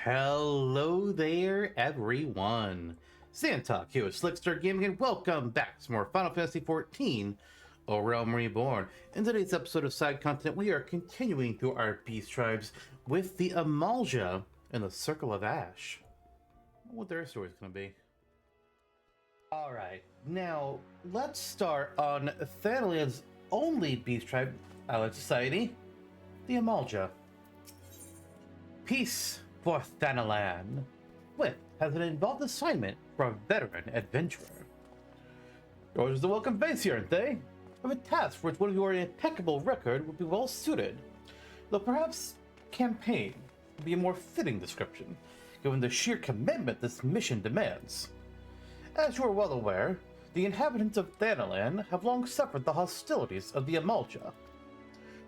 Hello there, everyone. Santok here with Slickster Gaming, and welcome back to more Final Fantasy XIV, or Realm Reborn. In today's episode of side content, we are continuing through our beast tribes with the Amalj'aa and the Circle of Ash. I wonder what their story is going to be. Alright, now let's start on Thanalan's only beast tribe, allied society, the Amalj'aa. Peace for Thanalan. With has an involved assignment for a veteran adventurer. Yours is a welcome base here, aren't they? I have a task for which one of your impeccable record would be well suited. Though perhaps campaign would be a more fitting description, given the sheer commitment this mission demands. As you are well aware, the inhabitants of Thanalan have long suffered the hostilities of the Amalj'aa.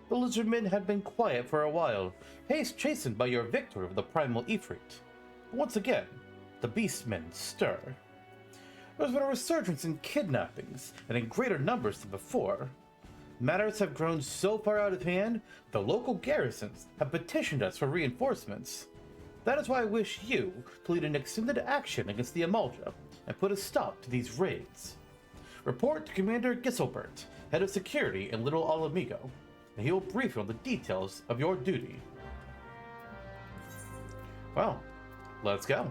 The lizardmen had been quiet for a while, haste chastened by your victory over the primal Ifrit. But once again, the beastmen stir. There's been a resurgence in kidnappings, and in greater numbers than before. Matters have grown so far out of hand, the local garrisons have petitioned us for reinforcements. That is why I wish you to lead an extended action against the Amalj'aa and put a stop to these raids. Report to Commander Giselbert, head of security in Little Alamigo, and he will brief you on the details of your duty. Well, let's go.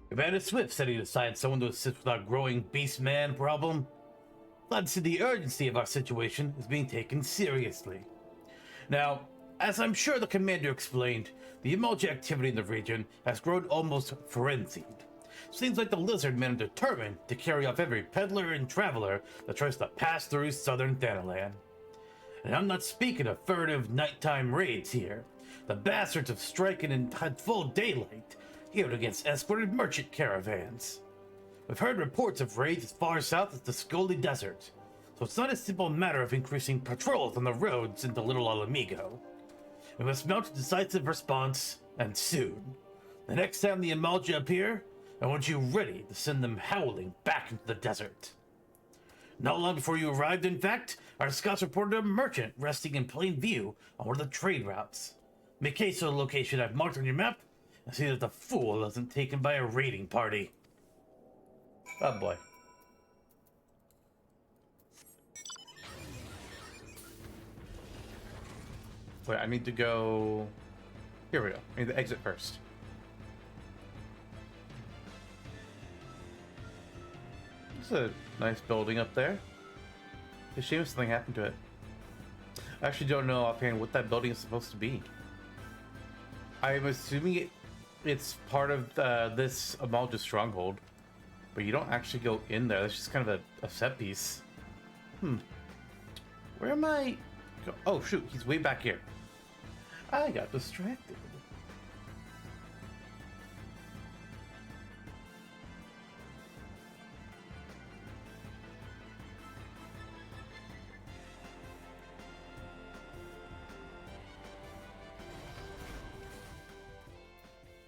Commander Swift said he'd assign someone to assist with our growing beastman problem. Glad to see the urgency of our situation is being taken seriously. Now, as I'm sure the commander explained, the Amalj'aa activity in the region has grown almost frenzied. Seems like the lizardmen are determined to carry off every peddler and traveler that tries to pass through southern Thanalan. And I'm not speaking of furtive nighttime raids here. The bastards have striken in full daylight, even against escorted merchant caravans. We've heard reports of raids as far south as the Scully Desert, so it's not a simple matter of increasing patrols on the roads into Little Alamigo. We must mount a decisive response, and soon. The next time the Amalj'aa appear, I want you ready to send them howling back into the desert. Not long before you arrived, in fact, our scouts reported a merchant resting in plain view on one of the trade routes. Make case of the location I've marked on your map, and see that the fool isn't taken by a raiding party. Oh boy. Wait, I need to go... Here we go. I need to exit first. It's a nice building up there. It's a shame if something happened to it. I actually don't know offhand what that building is supposed to be. I'm assuming it's part of this Amalj'aa stronghold. But you don't actually go in there. That's just kind of a set piece. Where am I? Oh, shoot. He's way back here. I got distracted.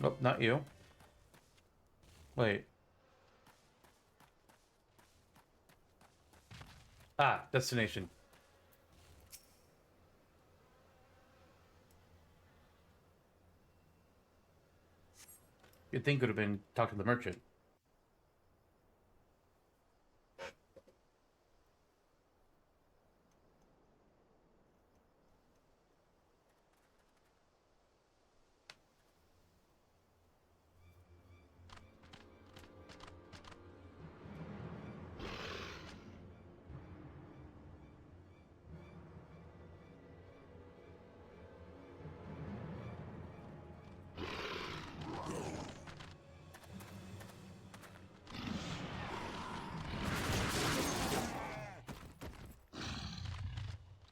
Oh, not you. Wait. Ah, destination. You'd think it would have been talk to the merchant.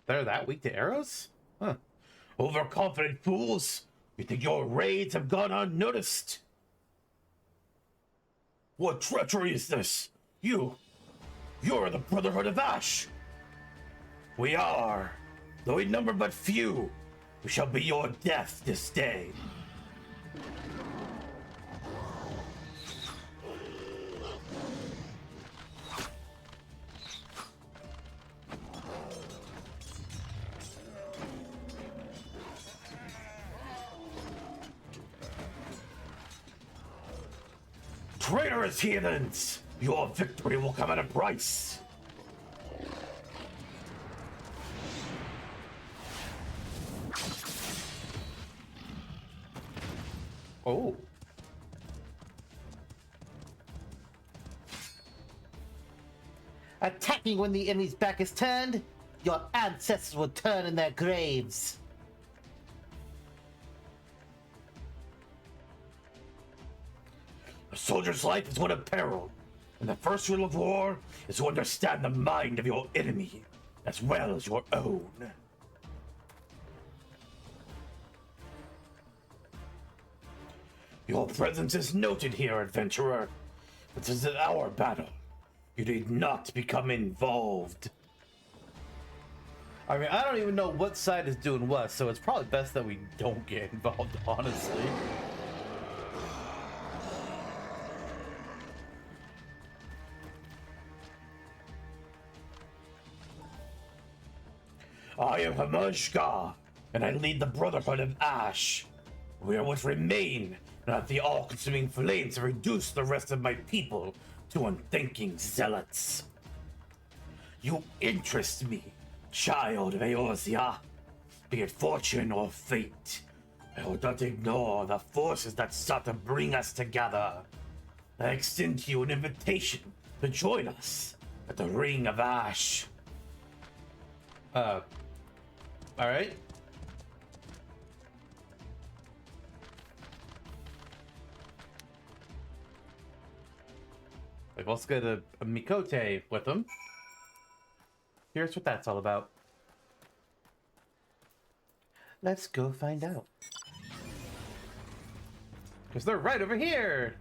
They're that weak to arrows? Huh. Overconfident fools! You think your raids have gone unnoticed? What treachery is this? You're the Brotherhood of Ash! We are, though we number but few, we shall be your death this day. Traitorous heathens! Your victory will come at a price! Oh. Attacking when the enemy's back is turned, your ancestors will turn in their graves. A soldier's life is one of peril, and the first rule of war is to understand the mind of your enemy, as well as your own. Your presence is noted here, adventurer. This is our battle. You need not become involved. I mean, I don't even know what side is doing what, so it's probably best that we don't get involved, honestly. I am Amalj'aa, and I lead the Brotherhood of Ash. We are what remain, and have the all-consuming flames to reduce the rest of my people to unthinking zealots. You interest me, child of Eorzea. Be it fortune or fate, I will not ignore the forces that sought to bring us together. I extend to you an invitation to join us at the Ring of Ash. Alright. We've also got a Mikote with them. Here's what that's all about. Let's go find out. Because they're right over here!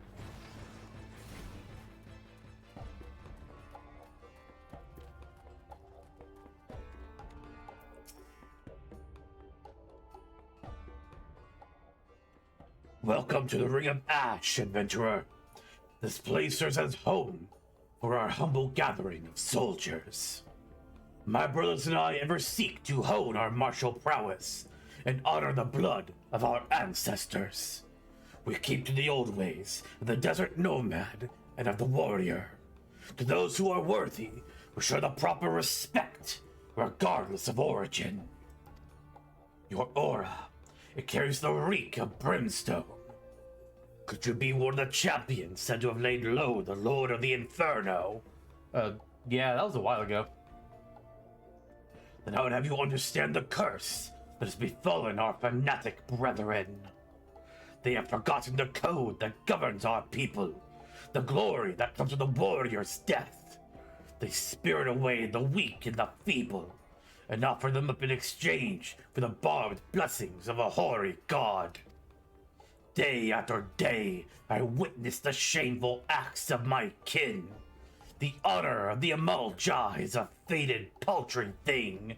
Welcome to the Ring of Ash, adventurer. This place serves as home for our humble gathering of soldiers. My brothers and I ever seek to hone our martial prowess and honor the blood of our ancestors. We keep to the old ways of the desert nomad and of the warrior. To those who are worthy, we show the proper respect, regardless of origin. Your aura, it carries the reek of brimstone. Could you be one of the champions said to have laid low the Lord of the Inferno? Yeah, that was a while ago. Then I would have you understand the curse that has befallen our fanatic brethren. They have forgotten the code that governs our people, the glory that comes with the warrior's death. They spirit away the weak and the feeble, and offer them up in exchange for the barbed blessings of a hoary god. Day after day, I witness the shameful acts of my kin. The honor of the Amalj'aa is a faded, paltry thing,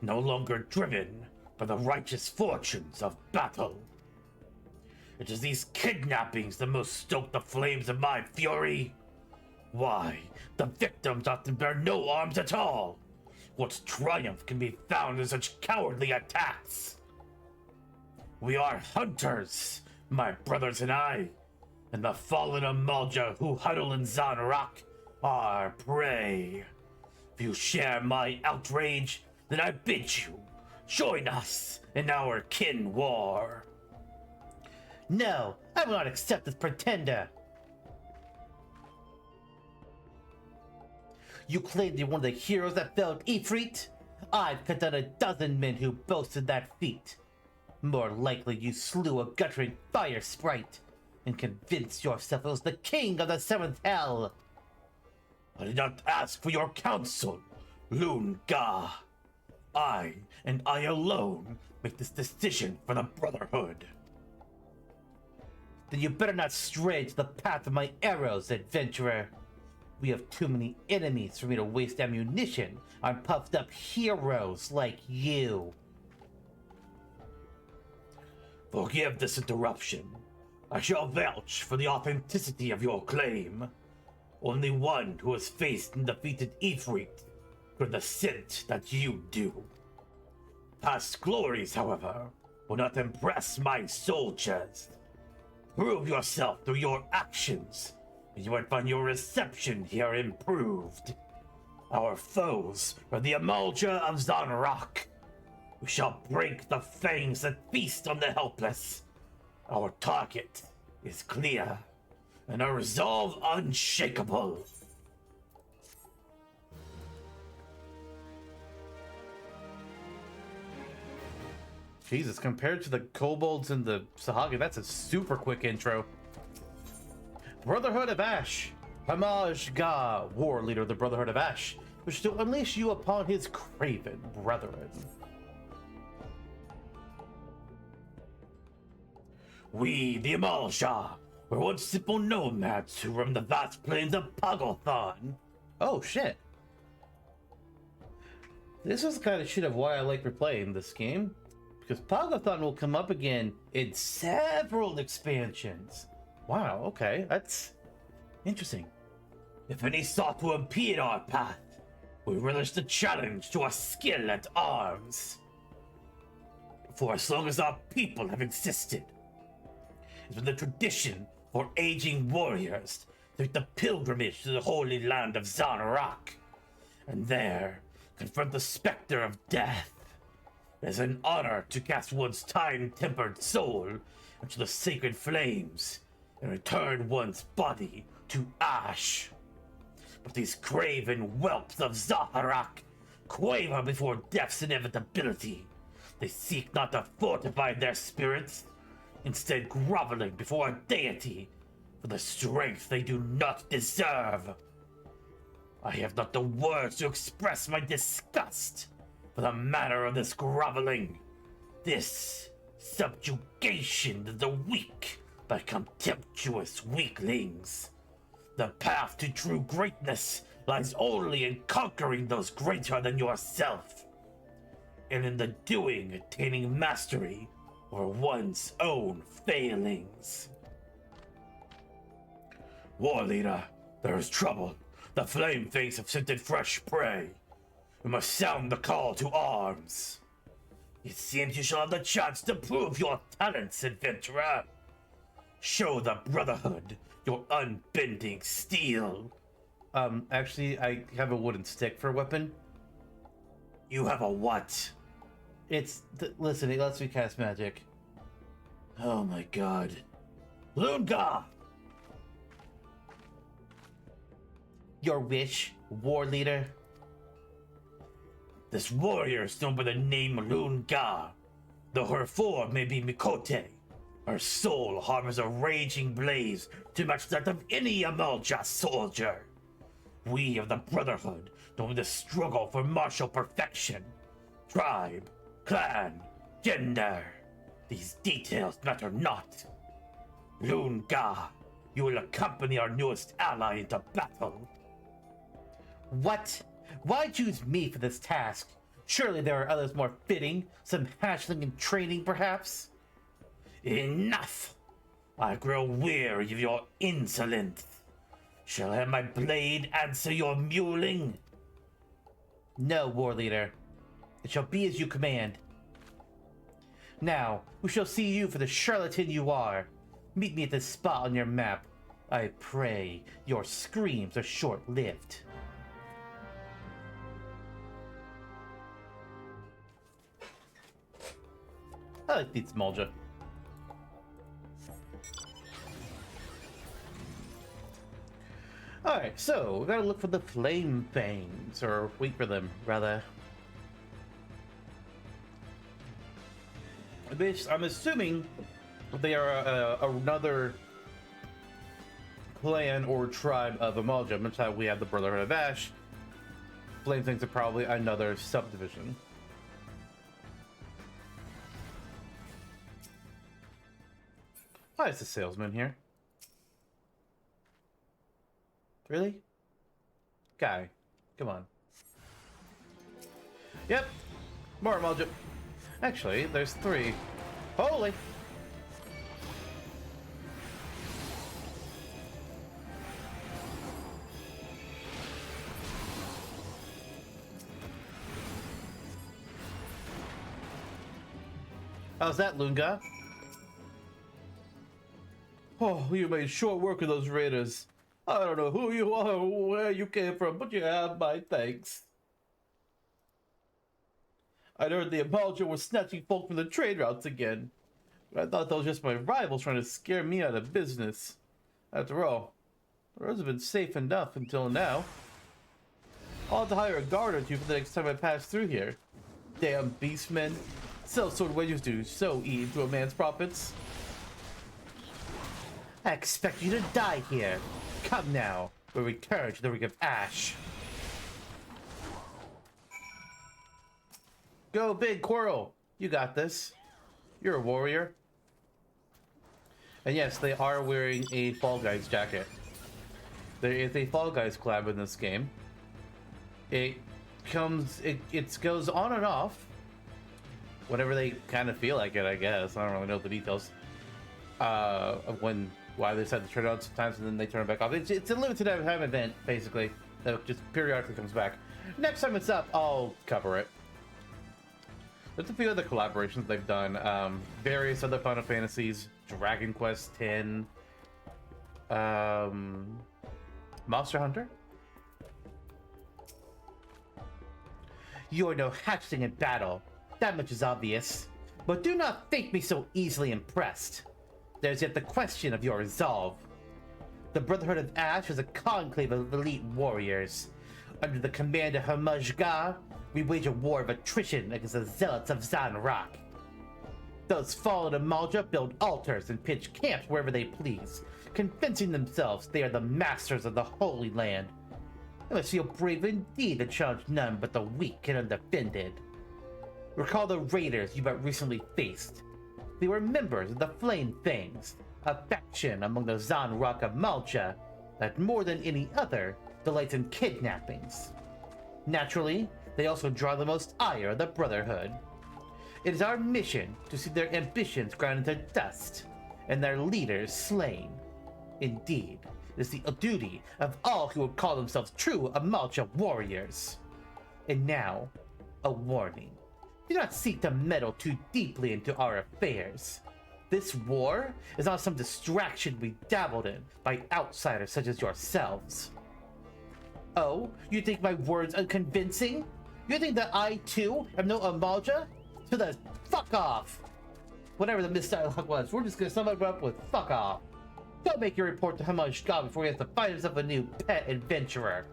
no longer driven by the righteous fortunes of battle. It is these kidnappings that most stoke the flames of my fury. Why, the victims often bear no arms at all. What triumph can be found in such cowardly attacks? We are hunters, my brothers and I, and the fallen Amalj'aa who huddle in Zan'Raq are prey. If you share my outrage, then I bid you join us in our kin war. No, I will not accept this pretender. You claim you're one of the heroes that fell at Ifrit? I've cut down a dozen men who boasted that feat. More likely you slew a guttering fire sprite and convinced yourself it was the king of the seventh hell. I did not ask for your counsel, Ul'dah. I, and I alone, make this decision for the Brotherhood. Then you better not stray to the path of my arrows, adventurer. We have too many enemies for me to waste ammunition on puffed up heroes like you. Forgive this interruption. I shall vouch for the authenticity of your claim. Only one who has faced and defeated Ifrit could assent that you do. Past glories, however, will not impress my soldiers. Prove yourself through your actions, and you might find your reception here improved. Our foes are the Amalj'aa of Zan'raq. We shall break the fangs that feast on the helpless. Our target is clear, and our resolve unshakable. Jesus, compared to the kobolds and the Sahagin, that's a super quick intro. Brotherhood of Ash. Amalj'aa, war leader of the Brotherhood of Ash, which to unleash you upon his craven brethren. We, the Amalj'aa, were once simple nomads who roamed the vast plains of Pagothan. Oh, shit. This is the kind of shit of why I like replaying this game. Because Pagothan will come up again in several expansions. Wow, okay, that's interesting. If any sought to impede our path, we relish the challenge to our skill at arms. For as long as our people have existed, it's been the tradition for aging warriors to make the pilgrimage to the holy land of Zan'raq, and there confront the specter of death. It is an honor to cast one's time-tempered soul into the sacred flames and return one's body to ash. But these craven whelps of Zan'raq quaver before death's inevitability. They seek not to fortify their spirits, instead groveling before a deity for the strength they do not deserve. I have not the words to express my disgust for the manner of this groveling, this subjugation of the weak by contemptuous weaklings. The path to true greatness lies only in conquering those greater than yourself, and in the doing attaining mastery over one's own failings. War leader, there is trouble. The flame fangs have scented fresh prey. We must sound the call to arms. It seems you shall have the chance to prove your talents, adventurer. Show the Brotherhood your unbending steel. Actually, I have a wooden stick for a weapon. You have a what? Listen, it lets me cast magic. Oh my god. Ul'dah! Your wish, war leader? This warrior is known by the name Ul'dah. Though her form may be Mikote, her soul harbors a raging blaze to match that of any Amalj'aa soldier. We of the Brotherhood know the struggle for martial perfection. Tribe, clan, gender, these details matter not. Ul'dah, you will accompany our newest ally into battle. What? Why choose me for this task? Surely there are others more fitting, some hatchling in training perhaps? Enough! I grow weary of your insolence. Shall I have my blade answer your mewling? No, war leader. It shall be as you command. Now, we shall see you for the charlatan you are. Meet me at this spot on your map. I pray your screams are short-lived. I like these Amalj'aa. Alright, so we gotta look for the flame fangs, or wait for them, rather. Which I'm assuming they are another clan or tribe of Amalj'aa, much like we have the Brotherhood of Ash. Flame fangs are probably another subdivision. Why is the salesman here? Really? Guy, come on. Yep, more Amalj'aa. Actually, there's 3. Holy! How's that, Lunga? Oh, you made short work of those raiders. I don't know who you are or where you came from, but you have my thanks. I'd heard the Amalj'aa were snatching folk from the trade routes again. I thought that was just my rivals trying to scare me out of business. After all, the roads have been safe enough until now. I'll have to hire a guard or two for the next time I pass through here. Damn beastmen. Sellsword wages do so eat into a man's profits. I expect you to die here. Come now, we'll return to the Ring of Ash. Go big, Quirrell. You got this. You're a warrior. And yes, they are wearing a Fall Guys jacket. There is a Fall Guys collab in this game. It goes on and off whenever they kind of feel like it, I guess. I don't really know the details of why they decide to turn it on sometimes and then they turn it back off. It's a limited time event, basically, that just periodically comes back. Next time it's up, I'll cover it. There's a few other collaborations they've done. Various other Final Fantasies, Dragon Quest X, Monster Hunter. You are no hatchling in battle. That much is obvious. But do not think me so easily impressed. There's yet the question of your resolve. The Brotherhood of Ash is a conclave of elite warriors. Under the command of Amalj'aa, we wage a war of attrition against the zealots of Zan'raq. Those fallen Amalj'aa build altars and pitch camps wherever they please, convincing themselves they are the masters of the Holy Land. It must feel brave indeed to challenge none but the weak and undefended. Recall the raiders you but recently faced. They were members of the Flame Fangs, a faction among the Zan'raq Amalj'aa that more than any other delights in kidnappings. Naturally, they also draw the most ire of the Brotherhood. It is our mission to see their ambitions ground into dust and their leaders slain. Indeed, it is the duty of all who would call themselves true Amalj'aa warriors. And now, a warning. Do not seek to meddle too deeply into our affairs. This war is not some distraction we dabbled in by outsiders such as yourselves. Oh, you think my words unconvincing? You think that I too am no Amalj'aa? To the fuck off! Whatever the misdialogue was, we're just gonna sum it up with fuck off. Go make your report to Amalj'aa before he has to find himself a new pet adventurer.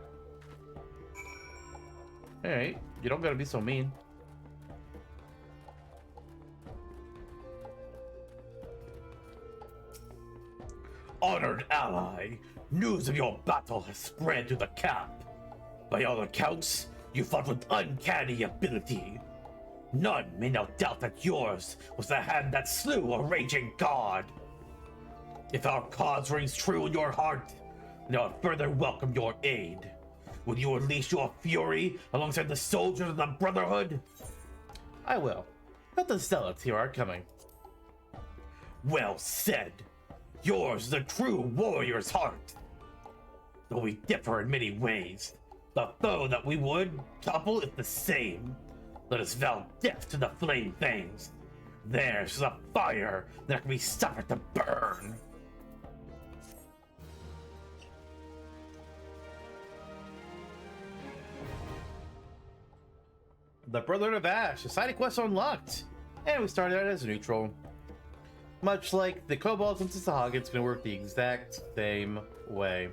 Alright, you don't gotta be so mean. Honored ally, news of your battle has spread to the camp. By all accounts, you fought with uncanny ability. None may now doubt that yours was the hand that slew a raging god. If our cause rings true in your heart, then I'll further welcome your aid. Will you unleash your fury alongside the soldiers of the Brotherhood? I will. But the zealots here are coming. Well said. Yours is a true warrior's heart. Though we differ in many ways, the foe that we would topple is the same. Let us vow death to the Flame Fangs. Theirs is a fire that can be suffered to burn. The Brotherhood of Ash, a side quest unlocked. And we started out as neutral. Much like the Kobolds and Sahag, it's going to work the exact same way.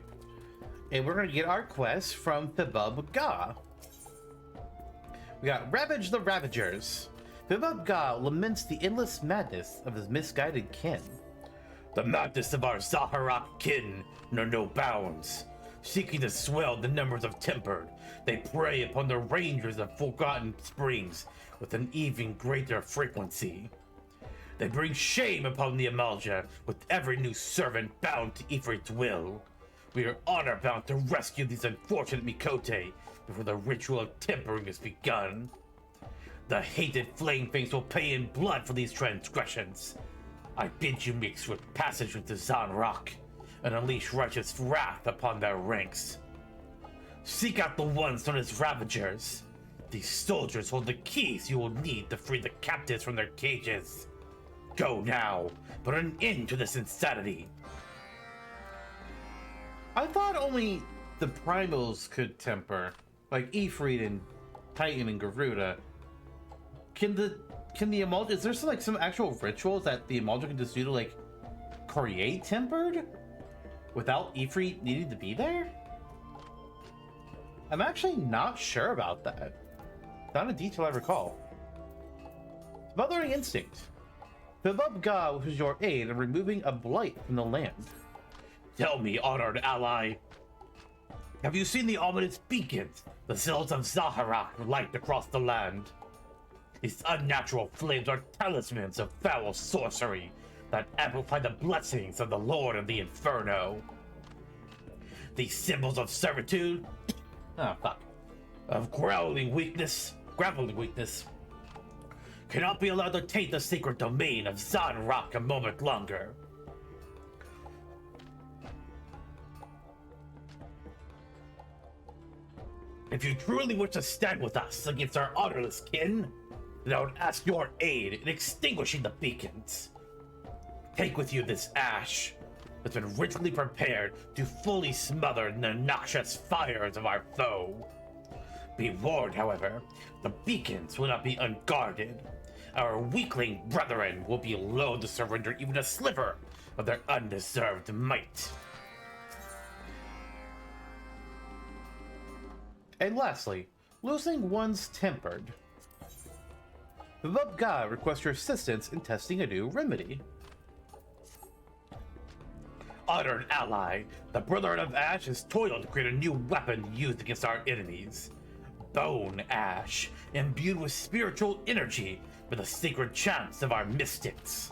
And we're going to get our quest from Amalj'aa. We got Ravage the Ravagers. Amalj'aa laments the endless madness of his misguided kin. The madness of our Zaharok kin know no bounds. Seeking to swell the numbers of tempered, they prey upon the rangers of Forgotten Springs with an even greater frequency. They bring shame upon the Amalj'aa with every new servant bound to Ifrit's will. We are honor bound to rescue these unfortunate Mikote before the ritual of tempering is begun. The hated Flame Fangs will pay in blood for these transgressions. I bid you mix with passage with the Zan'raq and unleash righteous wrath upon their ranks. Seek out the ones known as Ravagers. These soldiers hold the keys you will need to free the captives from their cages. Go now. Put an end to this insanity. I thought only the primals could temper, like Ifrit and Titan and Garuda. Can the Amalj'aa, is there some actual rituals that the Amalj'aa can just do to like create tempered without Ifrit needing to be there? I'm actually not sure about that. Not a detail I recall. Mothering instinct. Ul'dah was your aid in removing a blight from the land. Tell me, honored ally, have you seen the ominous beacons the Zealots of Zahar'ak light across the land? These unnatural flames are talismans of foul sorcery that amplify the blessings of the Lord of the Inferno. These symbols of servitude, of grappling weakness, cannot be allowed to taint the sacred domain of Zahar'ak a moment longer. If you truly wish to stand with us against our honorless kin, then I would ask your aid in extinguishing the beacons. Take with you this ash that's been ritually prepared to fully smother the noxious fires of our foe. Be warned, however, the beacons will not be unguarded. Our weakling brethren will be loath to surrender even a sliver of their undeserved might. And lastly, losing one's tempered. Ul'dah requests your assistance in testing a new remedy. Honored ally, the Brotherhood of Ash has toiled to create a new weapon used against our enemies. Bone Ash, imbued with spiritual energy for the sacred chants of our mystics.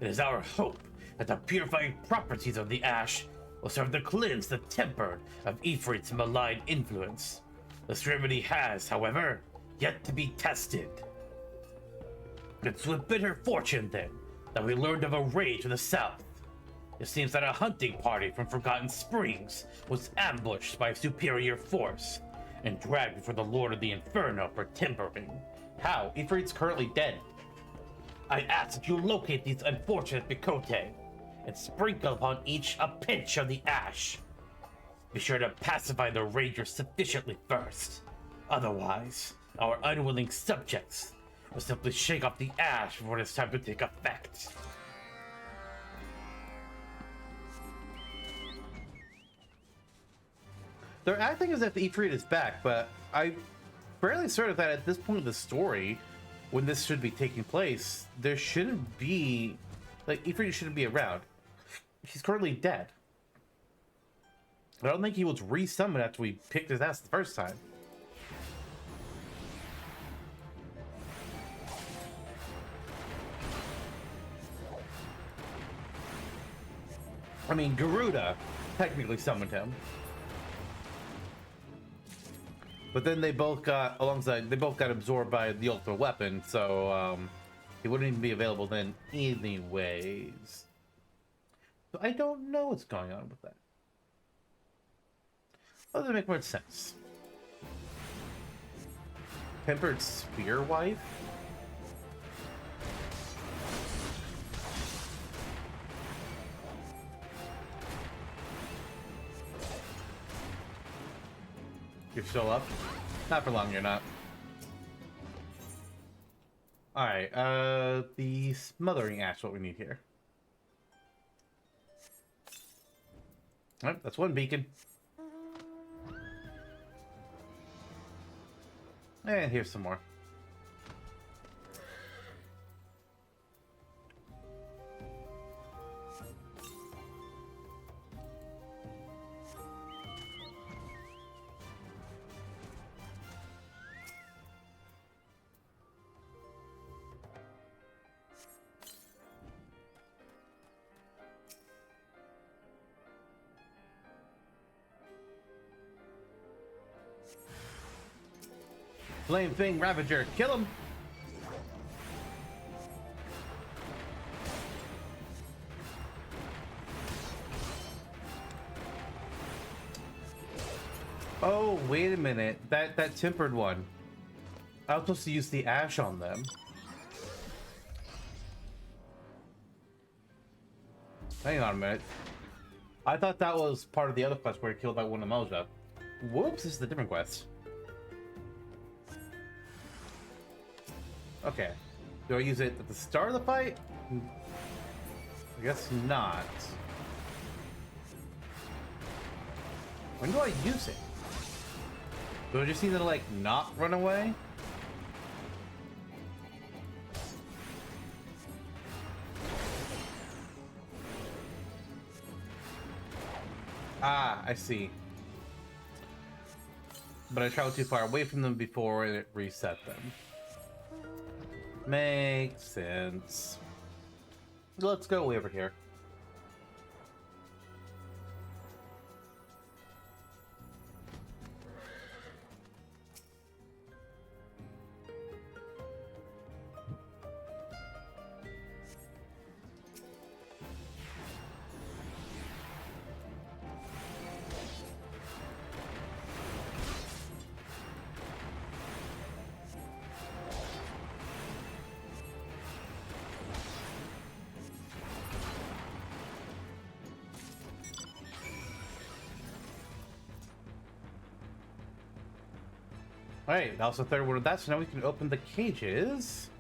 It is our hope that the purifying properties of the ash will serve to cleanse the tempered of Ifrit's malign influence. This remedy has, however, yet to be tested. It's with bitter fortune, then, that we learned of a raid to the south. It seems that a hunting party from Forgotten Springs was ambushed by a superior force and dragged before the Lord of the Inferno for tempering. How? Ifrit's currently dead. I ask that you locate these unfortunate Bikote and sprinkle upon each a pinch of the ash. Be sure to pacify the ragers sufficiently first. Otherwise, our unwilling subjects will simply shake off the ash before it's time to take effect. They're acting as if Ifrit is back, but I'm fairly certain that at this point of the story, when this should be taking place, there shouldn't be... Like, Ifrit shouldn't be around. He's currently dead. I don't think he was resummoned after we picked his ass the first time. I mean, Garuda technically summoned him. But then they both got absorbed by the ultimate weapon, so he wouldn't even be available then anyways. So I don't know what's going on with that. That doesn't make much sense. Tempered Spear Wife? You're still up? Not for long, you're not. Alright, the Smothering Ash, what we need here. Alright, that's one beacon. And here's some more. Flame Fang Ravager, kill him! Oh, wait a minute. That tempered one. I was supposed to use the ash on them. Hang on a minute. I thought that was part of the other quest where he killed that one Amalj'aa. Whoops, this is a different quest. Okay. Do I use it at the start of the fight? I guess not. When do I use it? Do I just need to, like, not run away? Ah, I see. But I traveled too far away from them before it reset them. Makes sense. Let's go way over here. Alright, that was the third one of that, so now we can open the cages.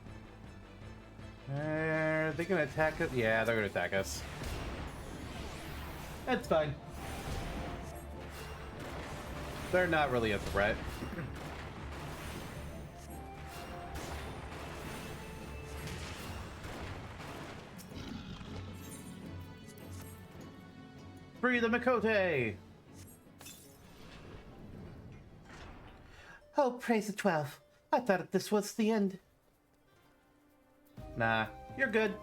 Are they gonna attack us? Yeah, they're gonna attack us. That's fine. They're not really a threat. Free the Makote! Oh, praise the 12. I thought this was the end. Nah, you're good.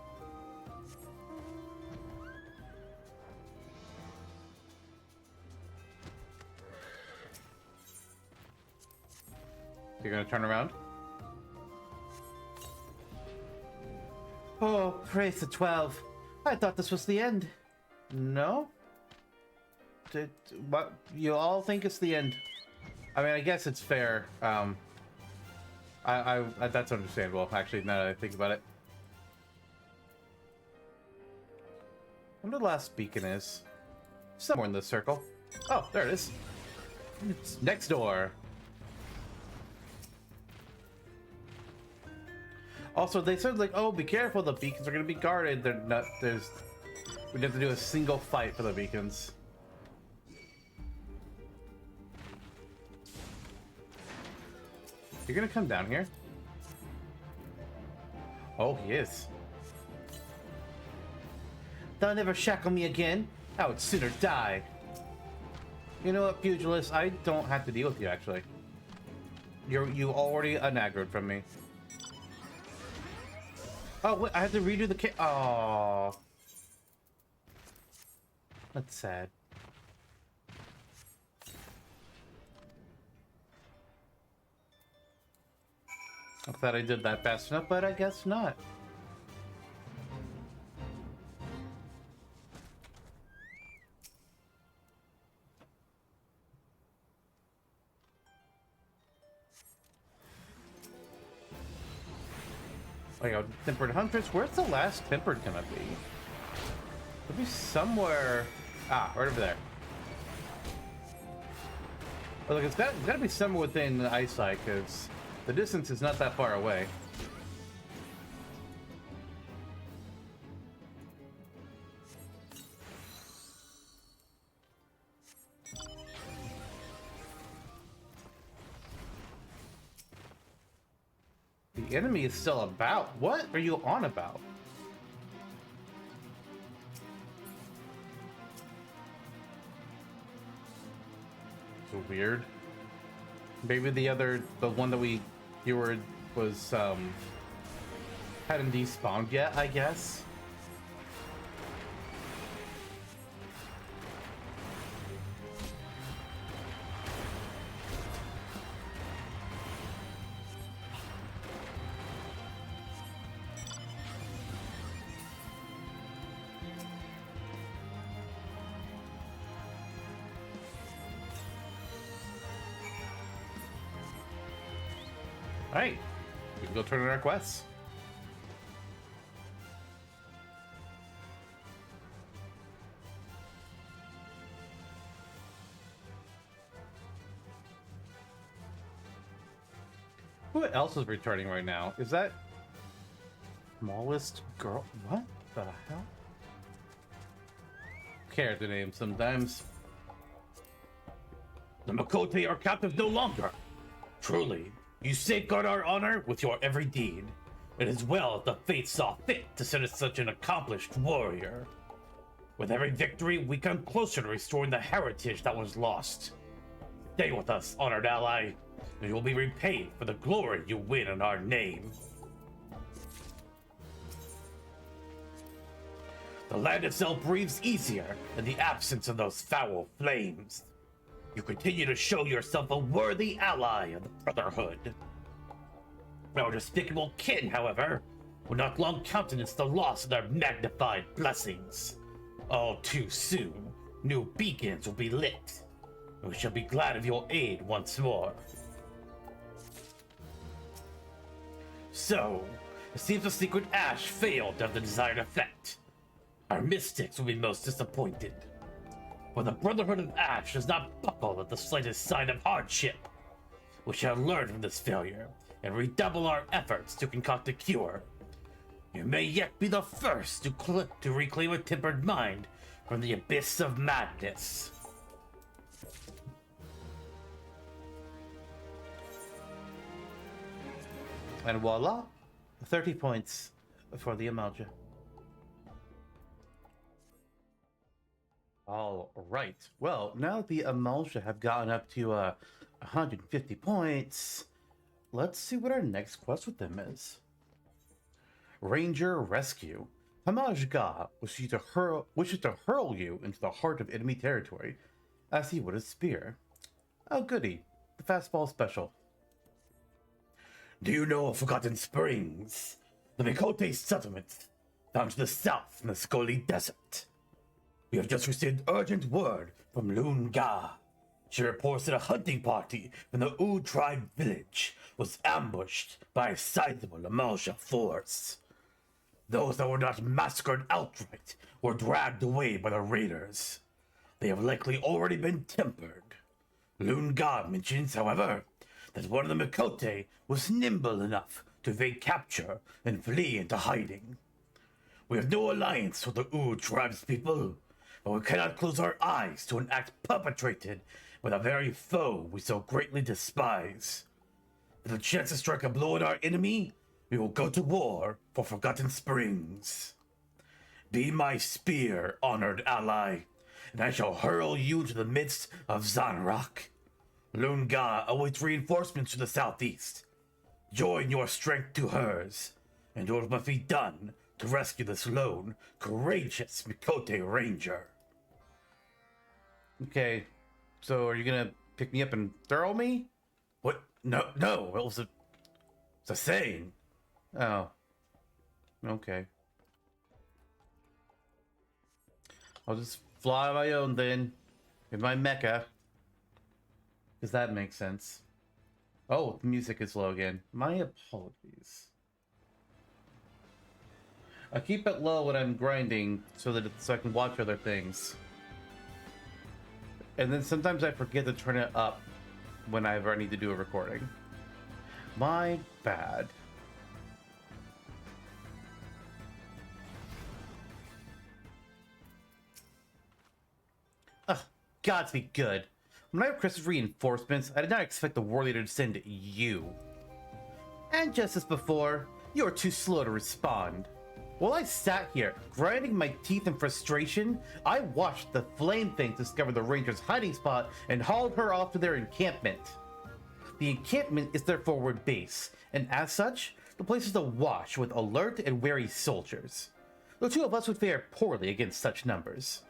You're gonna turn around? Oh, praise the 12. I thought this was the end. No? What? You all think it's the end? I mean, I guess it's fair. That's understandable, actually, now that I think about it. I wonder the last beacon is. Somewhere in this circle. Oh, there it is. It's next door. Also, they said, like, oh, be careful, the beacons are gonna be guarded. They're not, we have to do a single fight for the beacons. You're gonna come down here? Oh, he is. They'll never shackle me again. I would sooner die. You know what, Pugilist? I don't have to deal with you, actually. You already unaggroed from me. Oh, wait, I have to redo the Oh. That's sad. I thought I did that fast enough, but I guess not. I got Tempered Huntress. Where's the last Tempered gonna be? It'll be somewhere. Ah, right over there. Oh, look, it's got to be somewhere within the eyesight, because the distance is not that far away. The enemy is still about. What are you on about? So weird. Maybe the one that was hadn't despawned yet, I guess. Alright, we can go turn in our quests. Who else is returning right now? Is that smallest girl? What the hell? Care the name sometimes. The Makote are captive no longer. Truly, you safeguard our honor with your every deed. It is well that the fates saw fit to send us such an accomplished warrior. With every victory, we come closer to restoring the heritage that was lost. Stay with us, honored ally, and you will be repaid for the glory you win in our name. The land itself breathes easier in the absence of those foul flames. You continue to show yourself a worthy ally of the Brotherhood. Our despicable kin, however, will not long countenance the loss of their magnified blessings. All too soon, new beacons will be lit, and we shall be glad of your aid once more. So, it seems the secret ash failed to have the desired effect. Our mystics will be most disappointed. For the Brotherhood of Ash does not buckle at the slightest sign of hardship. We shall learn from this failure and redouble our efforts to concoct a cure. You may yet be the first to reclaim a tempered mind from the abyss of madness. And voila, 30 points for the Amalj'aa. All right. Well, now that the Amalj'aa have gotten up to 150 points, let's see what our next quest with them is. Ranger Rescue. Amalj'aa wishes to hurl you into the heart of enemy territory as he would a spear. Oh goody, the fastball special. Do you know of Forgotten Springs? The Makote settlement, found to the south in the Scully Desert. We have just received urgent word from Ul'dah. She reports that a hunting party from the tribe village was ambushed by a sizable Amalj'aa force. Those that were not massacred outright were dragged away by the raiders. They have likely already been tempered. Ul'dah mentions, however, that one of the Makote was nimble enough to evade capture and flee into hiding. We have no alliance with the tribe's people, but we cannot close our eyes to an act perpetrated by the very foe we so greatly despise. With a chance to strike a blow at our enemy, we will go to war for Forgotten Springs. Be my spear, honored ally, and I shall hurl you into the midst of Zanrak. Ul'dah awaits reinforcements to the southeast. Join your strength to hers, and what must be done to rescue this lone, courageous Makote ranger. Okay, so are you gonna pick me up and throw me? What? No, it was a saying. Oh. Okay. I'll just fly on my own then. In my mecha. Because that makes sense. Oh, the music is low again. My apologies. I keep it low when I'm grinding so I can watch other things. And then sometimes I forget to turn it up whenever I need to do a recording. My bad. Ugh, gods be good. When I requested reinforcements, I did not expect the war leader to send you. And just as before, you are too slow to respond. While I sat here, grinding my teeth in frustration, I watched the flame thing discover the ranger's hiding spot and hauled her off to their encampment. The encampment is their forward base, and as such, the place is awash with alert and wary soldiers. The two of us would fare poorly against such numbers.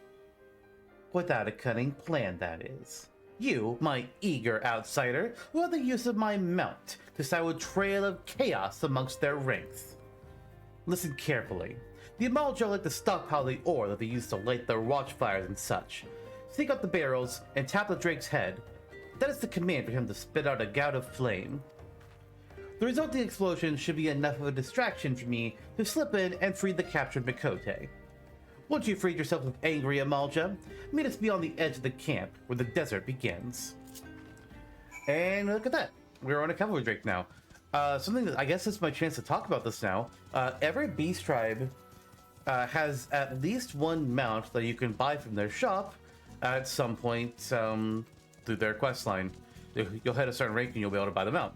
Without a cunning plan, that is. You, my eager outsider, will have the use of my mount to sow a trail of chaos amongst their ranks. Listen carefully. The Amalj'aa like to stockpile the ore that they use to light their watchfires and such. Sneak out the barrels and tap the drake's head. That is the command for him to spit out a gout of flame. The resulting explosion should be enough of a distraction for me to slip in and free the captured Makote. Once you've freed yourself of angry Amalj'aa, meet us beyond the edge of the camp where the desert begins. And look at that. We're on a cavalry drake now. Something that I guess it's my chance to talk about this now. Every beast tribe has at least one mount that you can buy from their shop at some point through their quest line. You'll hit a certain rank and you'll be able to buy them out.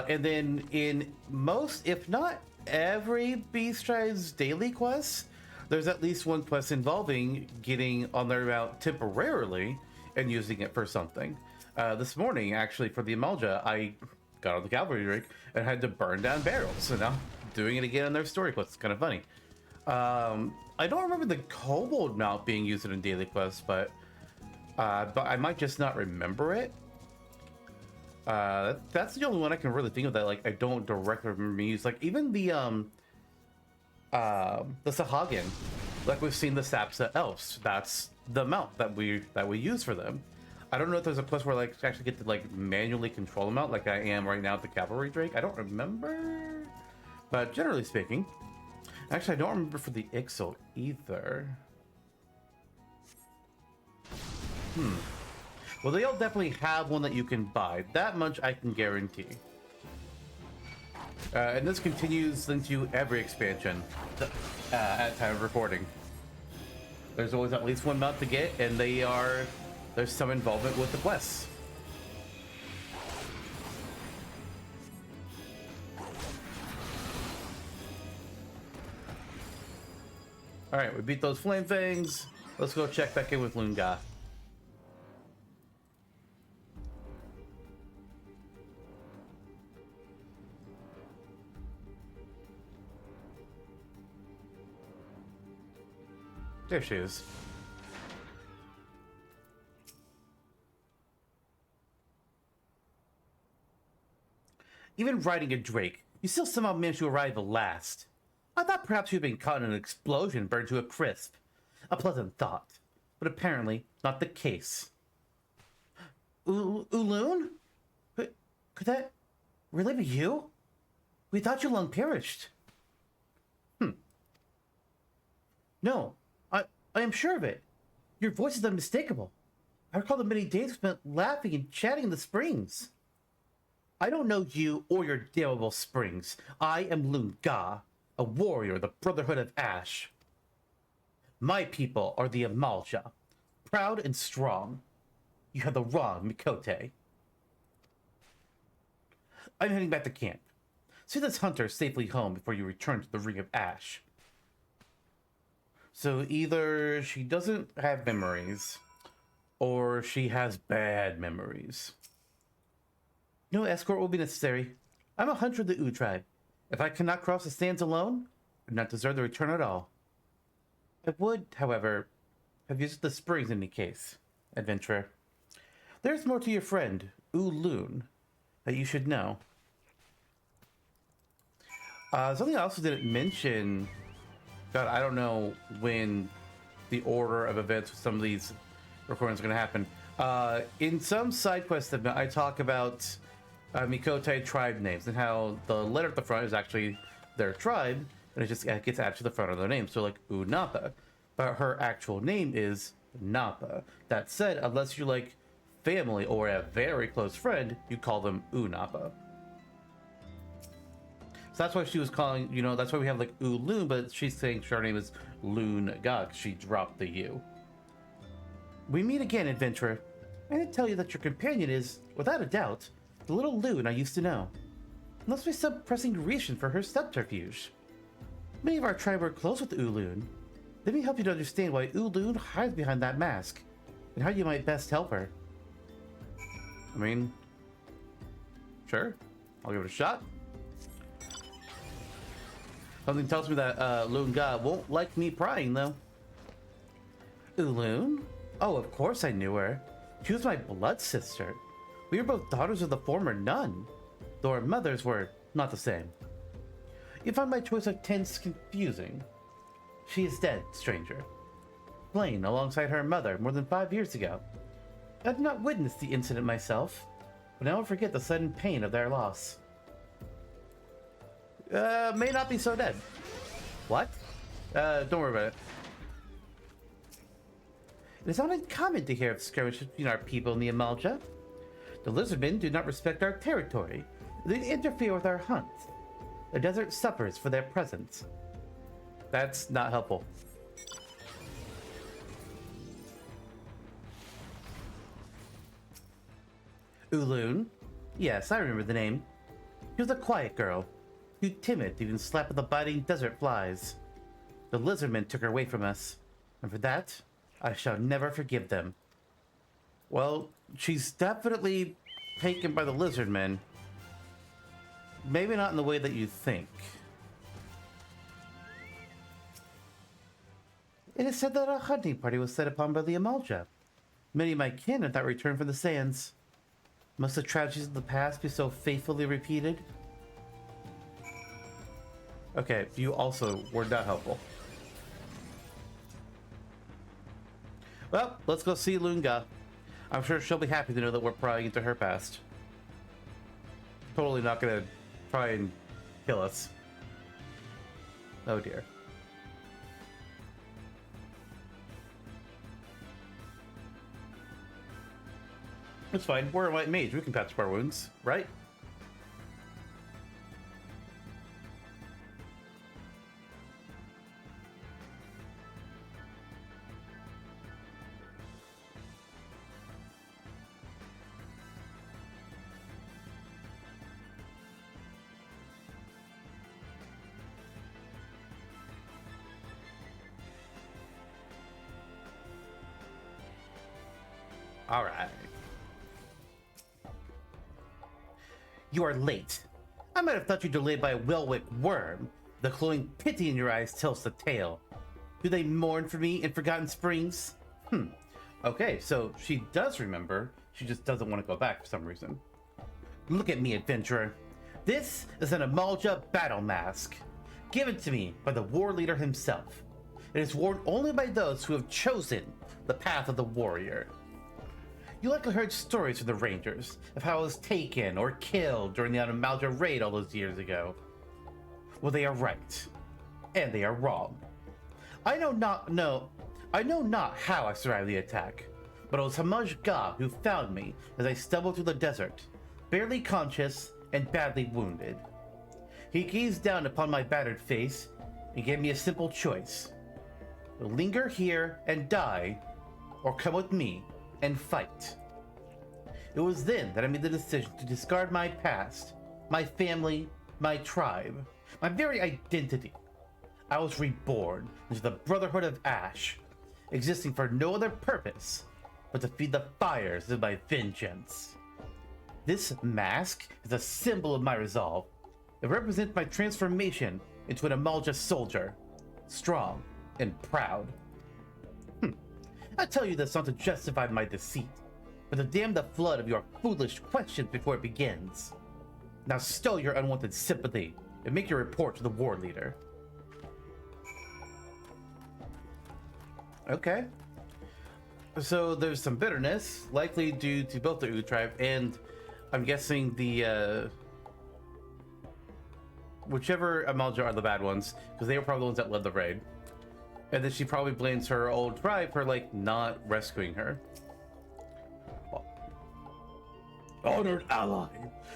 And then in most, if not every beast tribe's daily quests, there's at least one quest involving getting on their mount temporarily and using it for something. This morning, actually, for the Amalj'aa, I got on the cavalry rig and had to burn down barrels. So now doing it again in their story quest. It's kind of funny. I don't remember the kobold mount being used in a daily quest, but I might just not remember it. That's the only one I can really think of that like I don't directly remember use. Like even the Sahagin, like we've seen the Sapsa elves. That's the mount that we use for them. I don't know if there's a quest where like actually get to like manually control them out like I am right now at the cavalry drake. I don't remember, but generally speaking, actually I don't remember for the Ixal either. Well, they'll definitely have one that you can buy. That much I can guarantee. And this continues into every expansion at time of recording. There's always at least one mount to get, and there's some involvement with the quests. Alright, we beat those flame fangs. Let's go check back in with Ul'dah. There she is. Even riding a drake, you still somehow managed to arrive at last. I thought perhaps you'd been caught in an explosion burned to a crisp. A pleasant thought, but apparently not the case. Ul'dah? Could that really be you? We thought you long perished. No, I am sure of it. Your voice is unmistakable. I recall the many days we spent laughing and chatting in the springs. I don't know you or your damnable springs. I am Ul'dah, a warrior of the Brotherhood of Ash. My people are the Amalj'aa, proud and strong. You have the wrong Mikote. I'm heading back to camp. See this hunter safely home before you return to the Ring of Ash. So either she doesn't have memories, or she has bad memories. No escort will be necessary. I'm a hunter of the Ul'dah tribe. If I cannot cross the sands alone, I do not deserve the return at all. I would, however, have visited the springs in any case, adventurer. There's more to your friend, Ul'dah, that you should know. Something I also didn't mention. God, I don't know when the order of events with some of these recordings are going to happen. In some side quests, I talk about Mikote tribe names and how the letter at the front is actually their tribe, and it just gets added to the front of their name. So, like Napa, but her actual name is Napa. That said, unless you're like family or a very close friend, you call them Napa. So that's why she was calling, that's why we have like Ul'dah, but she's saying her name is Ul'dah. She dropped the U. We meet again, adventurer. I did tell you that your companion is, without a doubt, the little Ul'dah I used to know. Must be some pressing reason for her subterfuge. Many of our tribe are close with Ul'dah. Let me help you to understand why Ul'dah hides behind that mask, and how you might best help her. I mean, sure, I'll give it a shot. Something tells me that Ul'dah won't like me prying, though. Ul'dah? Oh, of course I knew her. She was my blood sister. We were both daughters of the former nun, though our mothers were not the same. You find my choice of tense confusing. She is dead, stranger. Slain alongside her mother more than 5 years ago. I did not witness the incident myself, but I won't forget the sudden pain of their loss. May not be so dead. What? Don't worry about it. It is not uncommon to hear of skirmishes between our people and the Amalj'aa. The lizardmen do not respect our territory, They interfere with our hunt. The desert suffers for their presence. That's not helpful. Ul'dah? Yes, I remember the name. She was a quiet girl, too timid to even slap at the biting desert flies. The lizardmen took her away from us, and for that, I shall never forgive them. Well, she's definitely taken by the lizardmen. Maybe not in the way that you think. It is said that a hunting party was set upon by the Amalj'aa. Many of my kin had not returned from the sands. Must the tragedies of the past be so faithfully repeated? Okay, you also were not helpful. Well, let's go see Ul'dah. I'm sure she'll be happy to know that we're prying into her past. Totally not gonna try and kill us. Oh dear. It's fine. We're a white mage. We can patch up our wounds, right? All right. You are late. I might have thought you delayed by a well-wicked worm. The glowing pity in your eyes tells the tale. Do they mourn for me in Forgotten Springs? Okay, so she does remember. She just doesn't want to go back for some reason. Look at me, adventurer. This is an Amalj'aa battle mask, given to me by the war leader himself. It is worn only by those who have chosen the path of the warrior. You likely heard stories from the Rangers of how I was taken or killed during the Amalj'aa raid all those years ago. Well, they are right, and they are wrong. I know not how I survived the attack, but it was Amalj'aa who found me as I stumbled through the desert, barely conscious and badly wounded. He gazed down upon my battered face and gave me a simple choice: linger here and die, or come with me and fight. It was then that I made the decision to discard my past, my family, my tribe, my very identity. I was reborn into the Brotherhood of Ash, existing for no other purpose but to feed the fires of my vengeance. This mask is a symbol of my resolve. It represents my transformation into an Amalj'aa soldier, strong and proud. I tell you this not to justify my deceit, but to dam the flood of your foolish questions before it begins. Now stow your unwanted sympathy and make your report to the war leader. Okay. So there's some bitterness, likely due to both the Ul'dah tribe and I'm guessing the whichever Amalj'aa are the bad ones, because they were probably the ones that led the raid. And then she probably blames her old tribe for, like, not rescuing her. Honored ally,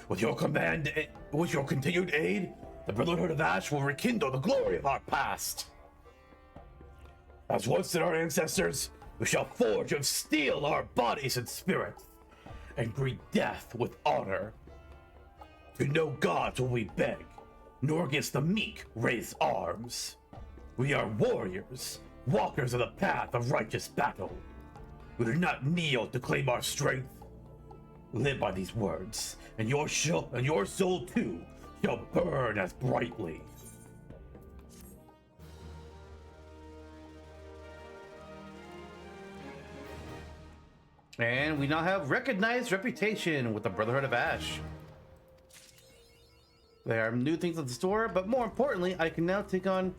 with your continued aid, the Brotherhood of Ash will rekindle the glory of our past. As once did our ancestors, we shall forge of steel our bodies and spirits, and greet death with honor. To no gods will we beg, nor against the meek raise arms. We are warriors, walkers of the path of righteous battle. We do not kneel to claim our strength. Live by these words, and your soul too shall burn as brightly. And we now have recognized reputation with the Brotherhood of Ash. There are new things at the store, but more importantly, I can now take on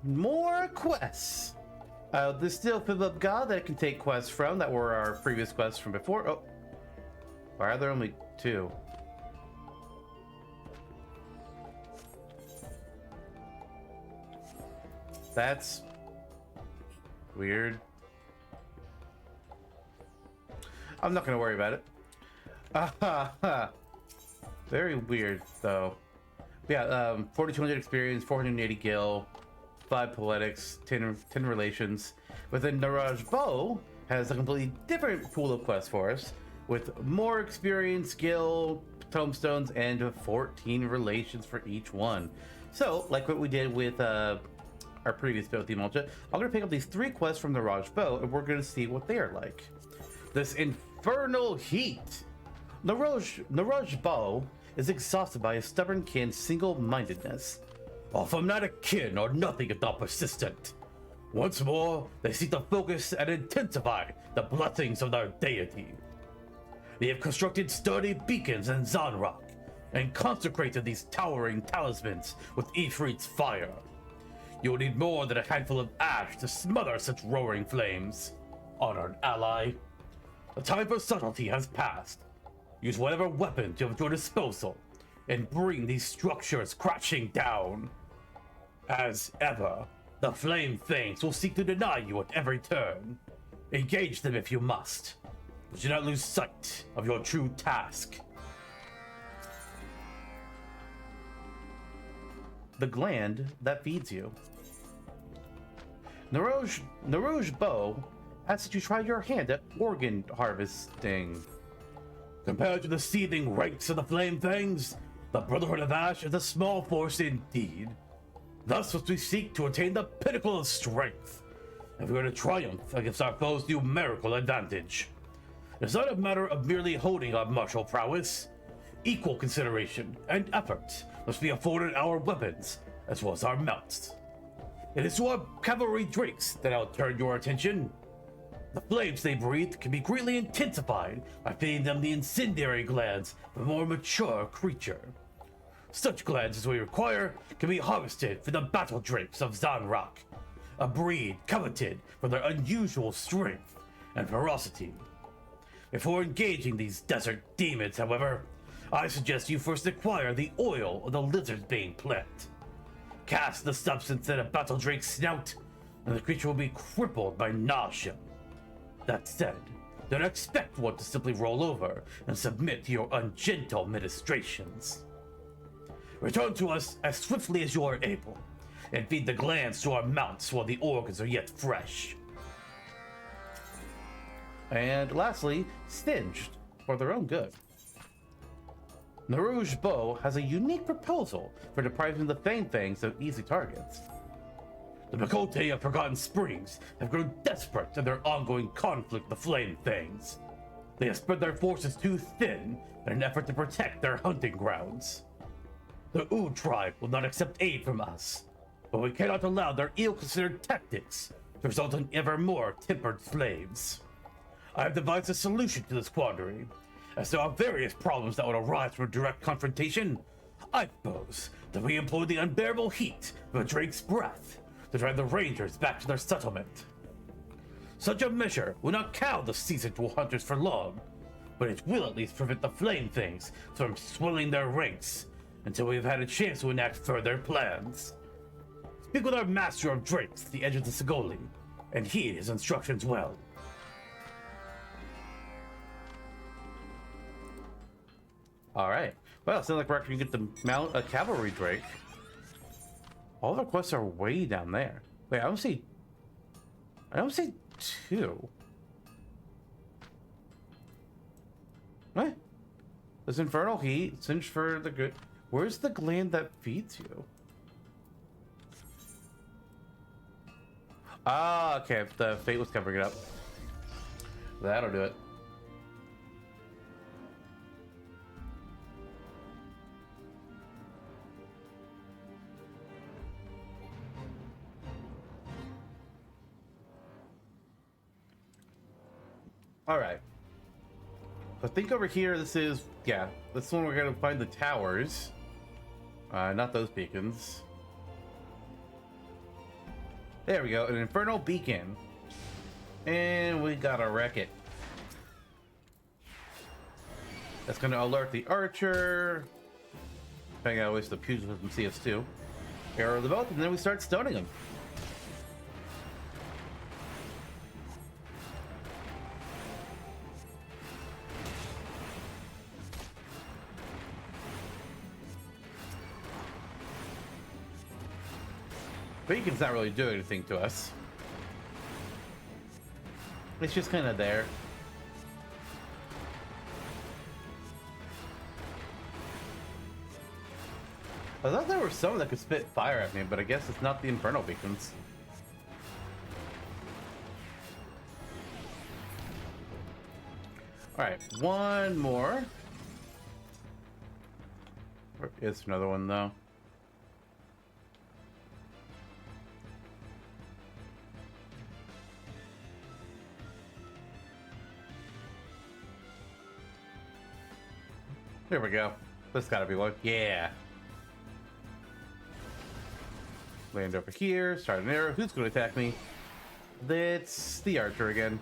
more quests. There's still Ul'dah that I can take quests from that were our previous quests from before. Oh, why are there only two? That's weird. I'm not gonna worry about it. Very weird, though. Yeah, 4,200 experience, 480 gil, 5 poetics, 10 relations. But then Naraj Bow has a completely different pool of quests for us, with more experience, gil, tomestones, and 14 relations for each one. So, like what we did with our previous build, the Amalj'aa, I'm going to pick up these 3 quests from Naraj Bow, and we're going to see what they are like. This infernal heat! Naraj Bow is exhausted by his stubborn kin's single-mindedness. If I'm not a kin or nothing if not persistent. Once more, they seek to focus and intensify the blessings of their deity. They have constructed sturdy beacons in Zanrock and consecrated these towering talismans with Ifrit's fire. You will need more than a handful of ash to smother such roaring flames, honored ally. The time for subtlety has passed. Use whatever weapons you have at your disposal and bring these structures crashing down. As ever, the Flame Fangs will seek to deny you at every turn. Engage them if you must, but do not lose sight of your true task. The gland that feeds you. Narouge Bow asks that you try your hand at organ harvesting. Compared to the seething ranks of the Flame Fangs, the Brotherhood of Ash is a small force indeed. Thus must we seek to attain the pinnacle of strength, if we are to triumph against our foe's numerical advantage. It's not a matter of merely holding our martial prowess. Equal consideration and effort must be afforded our weapons, as well as our mounts. It is to our cavalry drakes that I'll turn your attention. The flames they breathe can be greatly intensified by feeding them the incendiary glands of a more mature creature. Such glands as we require can be harvested for the battle drakes of Zanrock, a breed coveted for their unusual strength and ferocity. Before engaging these desert demons, however, I suggest you first acquire the oil of the lizardbane plant. Cast the substance in a battle drake's snout, and the creature will be crippled by nausea. That said, don't expect one to simply roll over and submit to your ungentle ministrations. Return to us as swiftly as you are able, and feed the glands to our mounts while the organs are yet fresh. And lastly, Singed, for their own good. Narouge Bow has a unique proposal for depriving the Flame Fangs of easy targets. The Makote of Forgotten Springs have grown desperate in their ongoing conflict with the Flame Fangs. They have spread their forces too thin in an effort to protect their hunting grounds. The Oud tribe will not accept aid from us, but we cannot allow their ill-considered tactics to result in ever more tempered slaves. I have devised a solution to this quandary. As there are various problems that would arise from a direct confrontation, I propose that we employ the unbearable heat of a drake's breath to drive the rangers back to their settlement. Such a measure will not cow the seasoned hunters for long, but it will at least prevent the Flame Things from swelling their ranks until we have had a chance to enact further plans. Speak with our master of drakes at the edge of the Sigoli, and heed his instructions well. Alright, well, it sounds like we're actually going to get to mount a cavalry drake. All of our quests are way down there. Wait, I don't see 2. What? This infernal heat, Singed for the good. Where's the gland that feeds you? Ah, okay, the fate was covering it up. That'll do it. All right. So think over here. This is, yeah, this one we're gonna find the towers. Not those beacons. There we go, an infernal beacon. And we gotta wreck it. That's gonna alert the archer. Depending on which the pugilism CS2. Arrow the both, and then we start stoning them. Beacon's not really doing anything to us. It's just kind of there. I thought there were some that could spit fire at me, but I guess it's not the Infernal Beacons. Alright, one more. Where is another one, though? There we go. This gotta be one. Yeah. Land over here, start an arrow. Who's going to attack me? That's the archer again.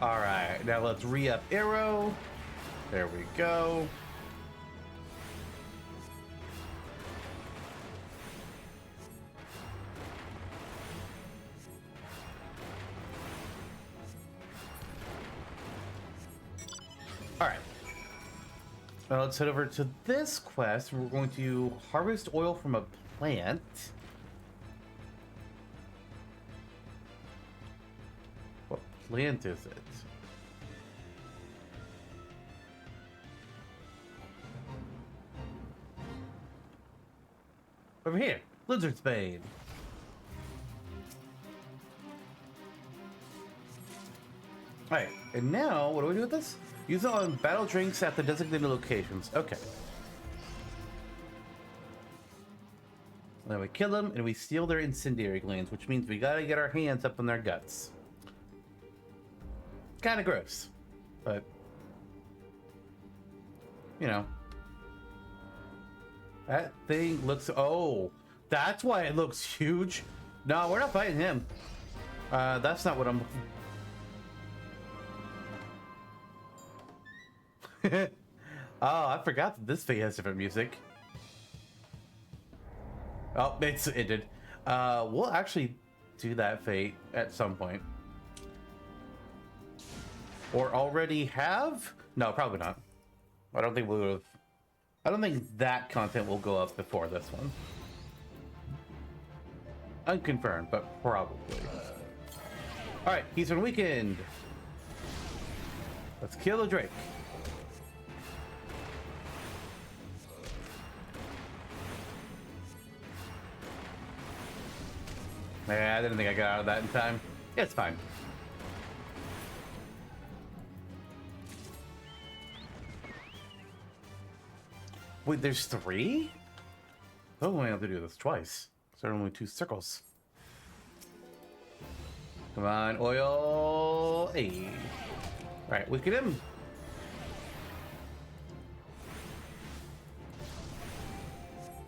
All right, now let's re-up arrow. There we go. All right. Now let's head over to this quest. We're going to harvest oil from a plant. What plant is it? Over here, Lizard's Bane. Alright, and now, what do we do with this? Use it on battle drinks at the designated locations. Okay. Then we kill them, and we steal their incendiary glands, which means we gotta get our hands up on their guts. Kinda gross, but, you know. That thing looks... Oh, that's why it looks huge. No, we're not fighting him. That's not what I'm... Oh, I forgot that this fate has different music. Oh, it did. We'll actually do that fate at some point. Or already have? No, probably not. I don't think we would have... I don't think that content will go up before this one. Unconfirmed, but probably. Alright, he's on weekend. Let's kill the Drake. Yeah, I didn't think I got out of that in time. It's fine. Wait, there's 3? Oh, I have to do this twice. So there are only 2 circles. Come on, oil. Hey. Alright, look at him.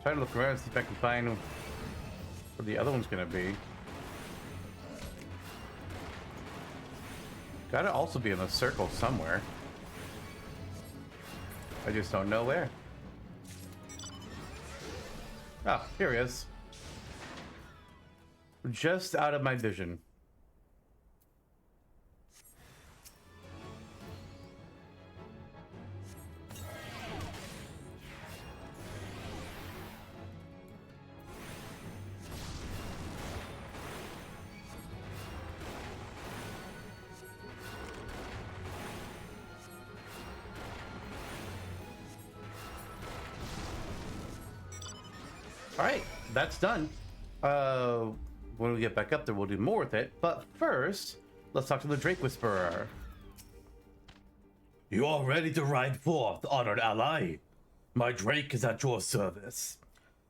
Trying to look around and see if I can find where the other one's gonna be. Gotta also be in a circle somewhere. I just don't know where. Oh, here he is. Just out of my vision. Alright, that's done. When we get back up there, we'll do more with it. But first, let's talk to the Drake Whisperer. You are ready to ride forth, honored ally. My Drake is at your service.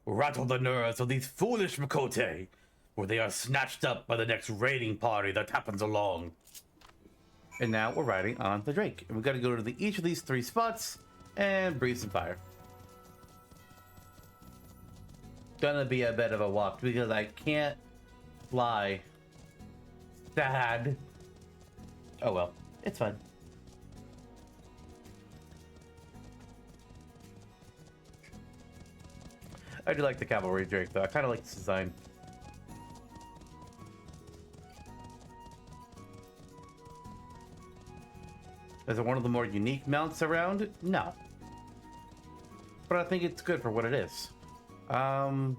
Rattle the nerves of these foolish Makote, where they are snatched up by the next raiding party that happens along. And now we're riding on the Drake. And we gotta go to each of these 3 spots and breathe some fire. Gonna be a bit of a walk because I can't fly. Sad. Oh well, it's fine. I do like the cavalry drake though. I kind of like this design. Is it one of the more unique mounts around? No. But I think it's good for what it is. Oh,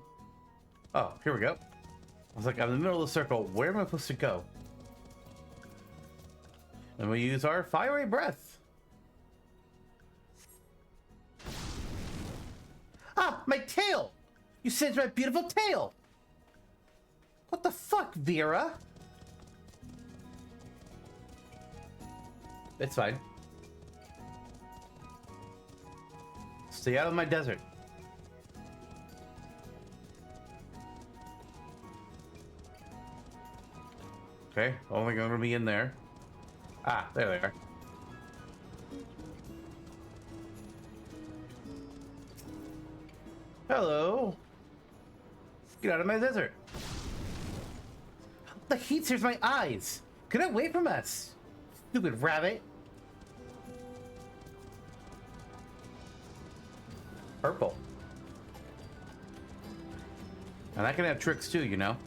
here we go. I was like, I'm in the middle of the circle. Where am I supposed to go? And we use our fiery breath. Ah, my tail! You singed my beautiful tail! What the fuck, Vera? It's fine. Stay out of my desert. Okay, only gonna be in there. Ah, there they are. Hello. Get out of my desert. The heat sears my eyes. Get away from us, stupid rabbit. Purple. And I can have tricks too, you know.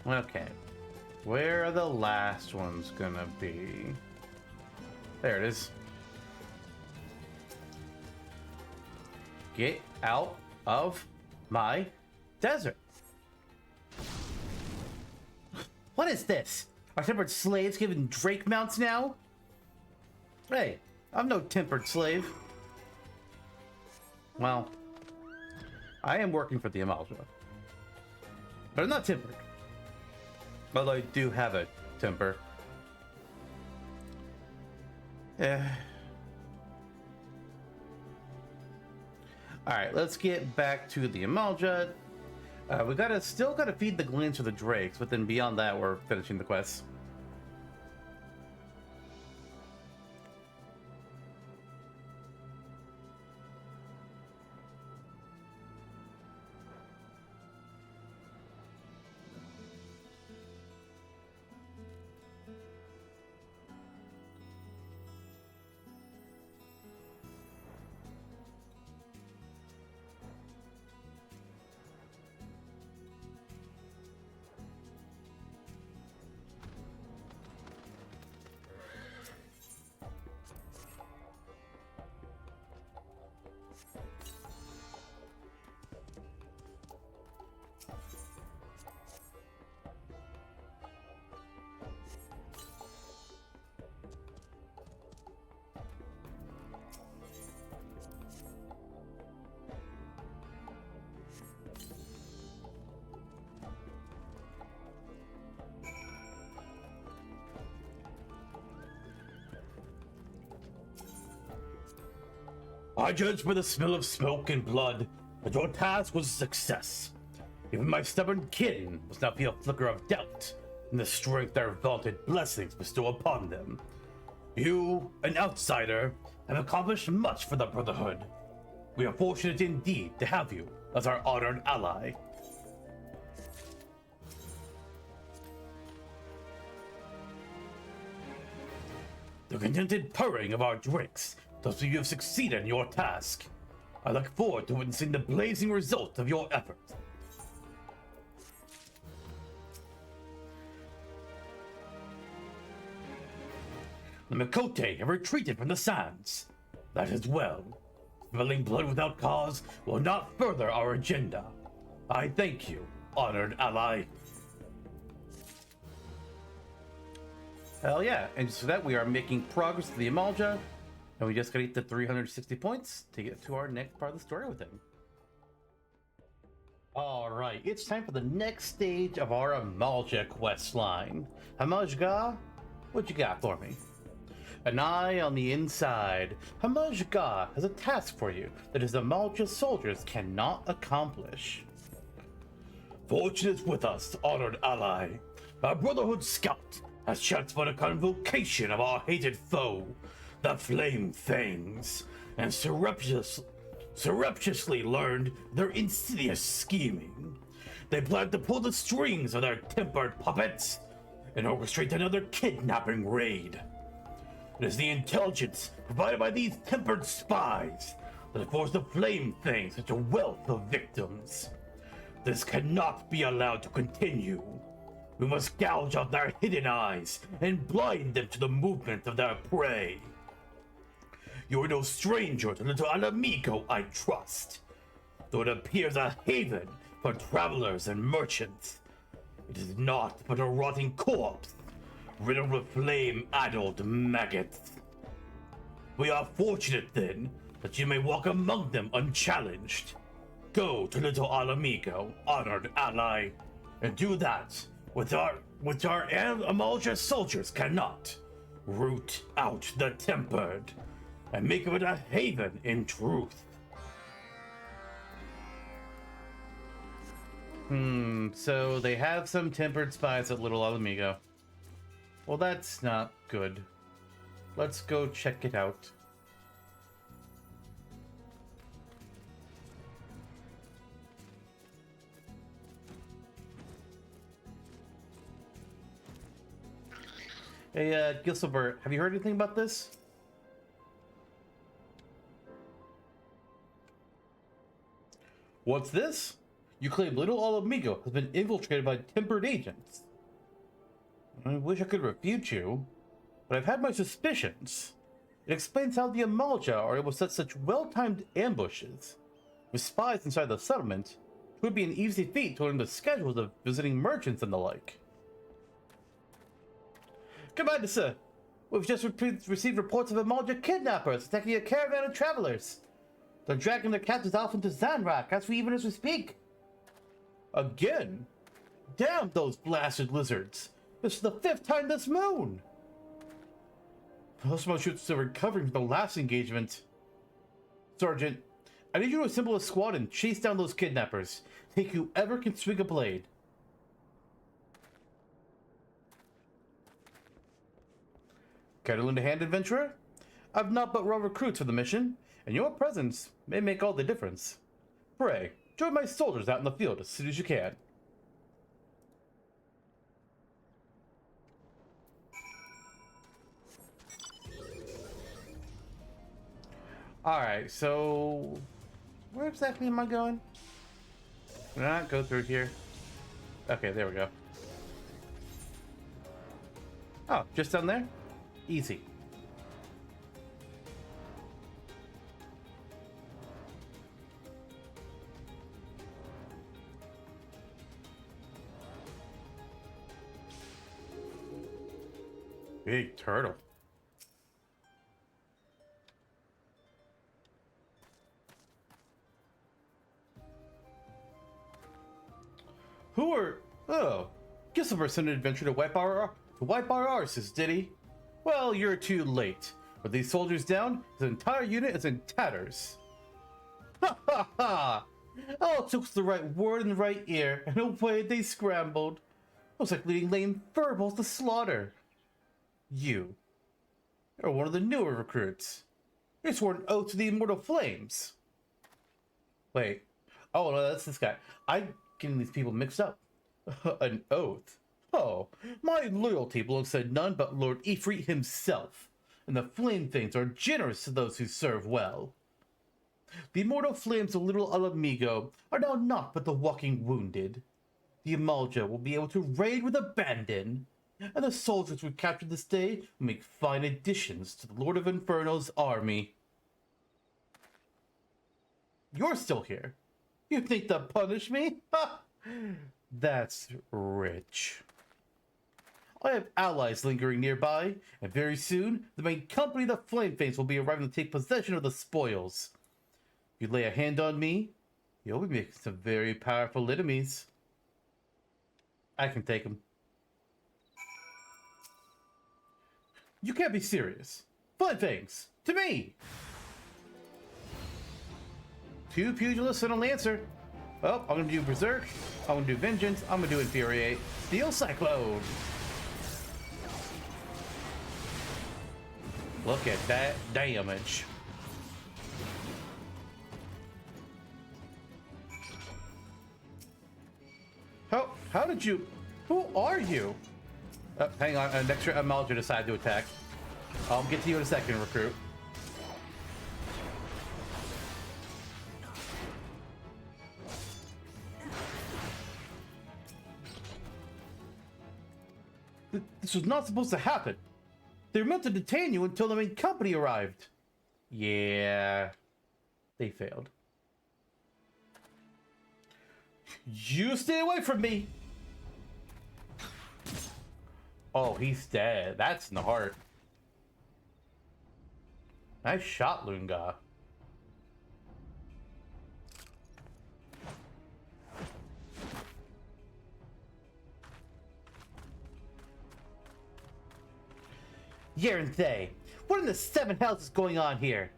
Okay. Where are the last ones gonna be? There it is. Get out of my desert. What is this? Are tempered slaves given Drake mounts now? Hey, I'm no tempered slave. Well, I am working for the Amalj'aa. But I'm not tempered. Although I do have a temper. Yeah. Alright, let's get back to the Amalj'aa. We still gotta feed the glints or the drakes, but then beyond that, we're finishing the quest. I judge by the smell of smoke and blood that your task was a success. Even my stubborn kin must not feel a flicker of doubt in the strength their vaunted blessings bestow upon them. You, an outsider, have accomplished much for the Brotherhood. We are fortunate indeed to have you as our honored ally. The contented purring of our drakes tells me you have succeeded in your task. I look forward to witnessing the blazing result of your effort. The Miqo'te have retreated from the sands. That is well. Spilling blood without cause will not further our agenda. I thank you, honored ally. Hell yeah, and so that we are making progress to the Amalj'aa, and we just gotta get to 360 points to get to our next part of the story with him. Alright, it's time for the next stage of our Amalj'aa quest line. Amalj'aa, what you got for me? An eye on the inside. Amalj'aa has a task for you that his Amalj'aa soldiers cannot accomplish. Fortune is with us, honored ally. Our Brotherhood scout has chanced upon a convocation of our hated foe, the Flame Fangs, and surreptitiously learned their insidious scheming. They plan to pull the strings of their tempered puppets and orchestrate another kidnapping raid. It is the intelligence provided by these tempered spies that have forced the Flame Thing such a wealth of victims. This cannot be allowed to continue. We must gouge out their hidden eyes and blind them to the movement of their prey. You are no stranger to little Alamigo, I trust. Though it appears a haven for travelers and merchants, it is not but a rotting corpse, riddled with flame-addled maggots. We are fortunate, then, that you may walk among them unchallenged. Go to little Alamigo, honored ally, and do that which our Amalj'aa soldiers cannot. Root out the tempered, and make of it a haven in truth. So they have some tempered spies at Little Alamigo. Well, that's not good. Let's go check it out. Hey, Giselbert, have you heard anything about this? What's this? You claim Little Alamigo has been infiltrated by tempered agents. I wish I could refute you, but I've had my suspicions. It explains how the Amalj'aa are able to set such well-timed ambushes. With spies inside the settlement, it would be an easy feat to learn the schedules of visiting merchants and the like. Commander, sir. We've just received reports of Amalj'aa kidnappers attacking a caravan of travelers. They're dragging their captives off into Zanrak as we speak. Again? Damn those blasted lizards! This is the 5th time this moon! Most shoots still recovering from the last engagement. Sergeant, I need you to assemble a squad and chase down those kidnappers. Take whoever can swing a blade. Care to lend a hand, adventurer? I've not but raw recruits for the mission, and your presence may make all the difference. Pray, join my soldiers out in the field as soon as you can. Alright, so where exactly am I going? Can I not go through here? Okay, there we go. Oh, just down there? Easy. Big turtle. Who are... Oh, Giselbert sent an adventure to wipe our arses, did he? Well, you're too late. With these soldiers down, his entire unit is in tatters. Ha ha ha! All it took was the right word in the right ear, and away they scrambled. It was like leading lame furballs to slaughter. You're one of the newer recruits. You swore an oath to the immortal flames. Wait. Oh, no, that's this guy. I'm getting these people mixed up. An oath? Oh, my loyalty belongs to none but Lord Ifrit himself, and the flame things are generous to those who serve well. The immortal flames of Little Alamigo are now naught but the walking wounded. The Amalj'aa will be able to raid with abandon, and the soldiers we captured this day will make fine additions to the Lord of Inferno's army. You're still here. You think to punish me? Ha! That's rich. I have allies lingering nearby, and very soon, the main company of the Flame Fangs will be arriving to take possession of the spoils. If you lay a hand on me, you'll be making some very powerful enemies. I can take them. You can't be serious. Flame Fangs, to me! 2 pugilists and a lancer. Well, I'm gonna do Berserk, I'm gonna do Vengeance, I'm gonna do Infuriate. Steel Cyclone! Look at that damage. did you... Who are you? Hang on, an extra Amalj'aa decided to attack. I'll get to you in a second, recruit. This was not supposed to happen. They were meant to detain you until the main company arrived. Yeah, they failed. You stay away from me. Oh, he's dead. That's in the heart. Nice shot, Ul'dah. Yeranthe, what in the seven hells is going on here?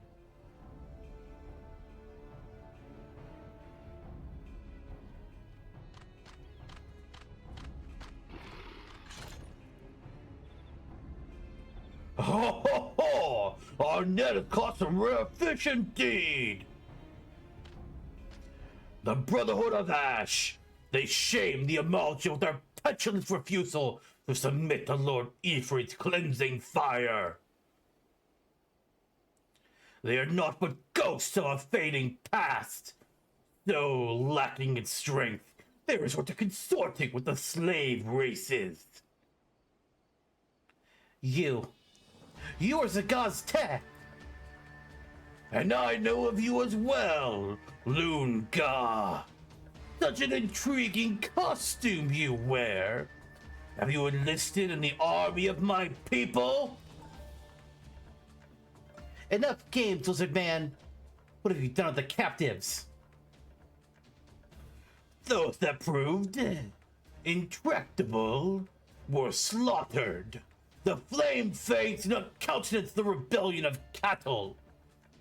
Ho ho ho! Our net has caught some rare fish indeed! The Brotherhood of Ash! They shame the Amalj'aa with their petulant refusal to submit to Lord Ifrit's cleansing fire. They are naught but ghosts of a fading past. So lacking in strength, they resort to consorting with the slave races. You are Zagaz's Te. And I know of you as well, Ul'dah. Such an intriguing costume you wear. Have you enlisted in the army of my people? Enough games, lizard man. What have you done with the captives? Those that proved intractable were slaughtered. The flame fades not countenance the rebellion of cattle.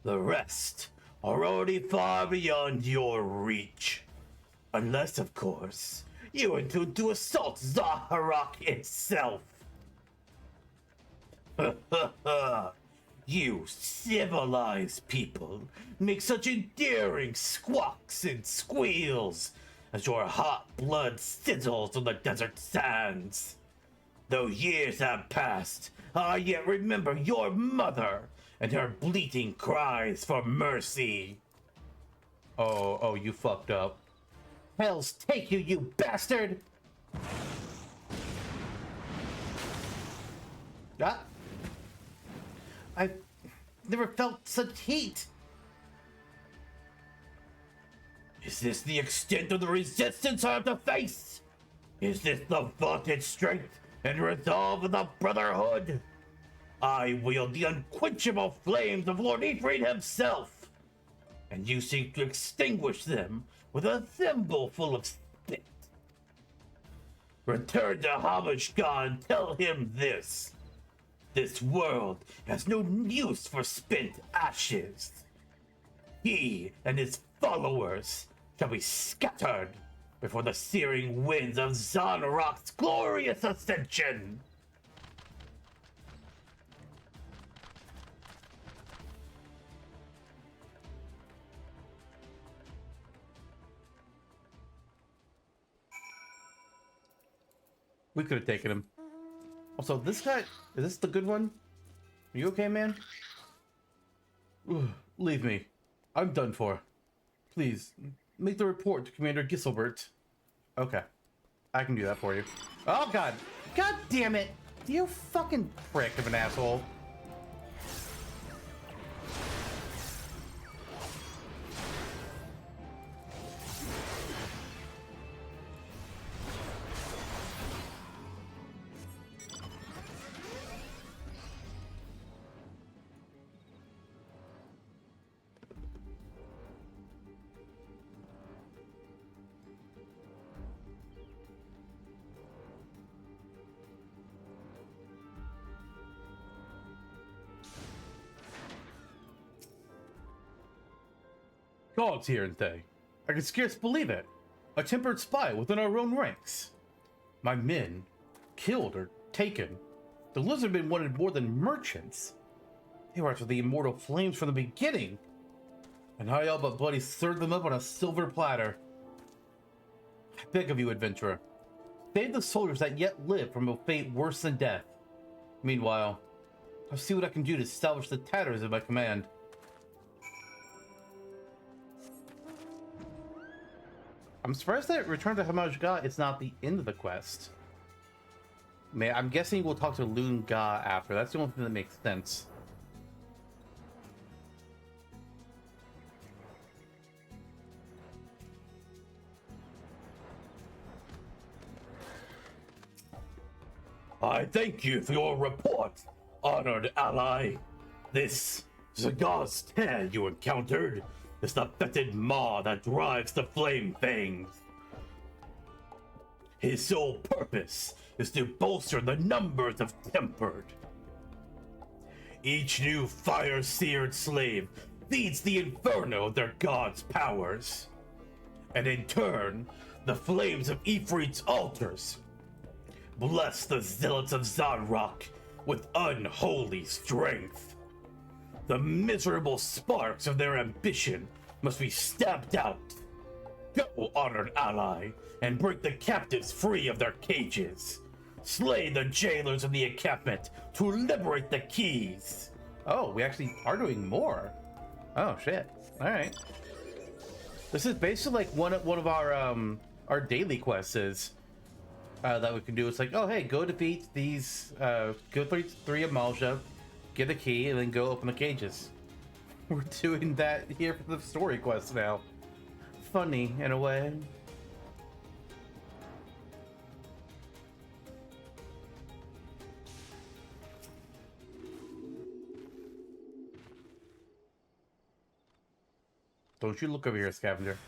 The rest are already far beyond your reach. Unless, of course, you intend to assault Zaharok itself. You civilized people make such endearing squawks and squeals as your hot blood sizzles on the desert sands. Though years have passed, I yet remember your mother and her bleating cries for mercy. Oh, you fucked up. Hells take you, you bastard! Ah. I've never felt such heat. Is this the extent of the resistance I have to face? Is this the vaunted strength and resolve of the Brotherhood? I wield the unquenchable flames of Lord Ifrit himself, and you seek to extinguish them with a thimble full of spit. Return to Amalj'aa and tell him this. This world has no use for spent ashes. He and his followers shall be scattered before the searing winds of Zaharok's glorious ascension. We could have taken him. Also, this guy, is this the good one? Are you okay, man? Ugh, leave me. I'm done for. Please, make the report to Commander Gisselbert. Okay. I can do that for you. Oh, God. God damn it. You fucking prick of an asshole. Gods here and they. I can scarce believe it. A tempered spy within our own ranks. My men, killed or taken. The lizardmen wanted more than merchants. They were after the immortal flames from the beginning. And I all but bloody served them up on a silver platter. I beg of you, adventurer. Save the soldiers that yet live from a fate worse than death. Meanwhile, I'll see what I can do to salvage the tatters of my command. I'm surprised that Return to Amalj'aa is not the end of the quest. Man, I'm guessing we'll talk to Ul'dah after. That's the only thing that makes sense. I thank you for your report, honored ally. This Zagaz's tear you encountered is the fetid maw that drives the Flame Fangs. His sole purpose is to bolster the numbers of Tempered. Each new fire-seared slave feeds the inferno of their god's powers. And in turn, the flames of Ifrit's altars bless the zealots of Zadrock with unholy strength. The miserable sparks of their ambition must be stamped out. Go, honored ally, and break the captives free of their cages. Slay the jailers of the encampment to liberate the keys. Oh, we actually are doing more. Oh shit! All right. This is basically like one of our daily quests is. That we can do. It's like, oh hey, go defeat these, go defeat 3 Amalj'aa, get a key, and then go open the cages. We're doing that here for the story quest now. Funny, in a way. Don't you look over here, scavenger.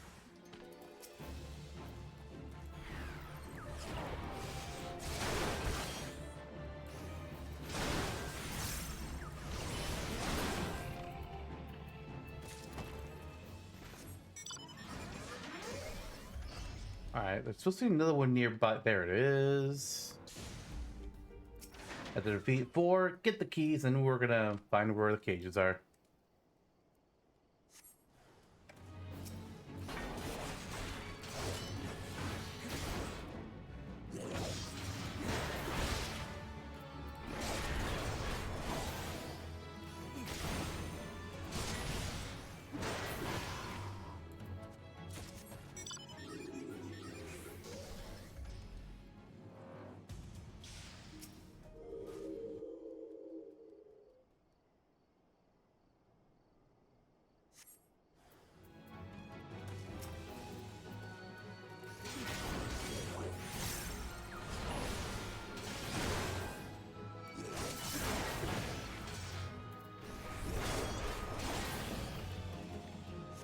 Alright, there's supposed to be another one nearby. There it is. At the defeat 4, get the keys, and we're gonna find where the cages are.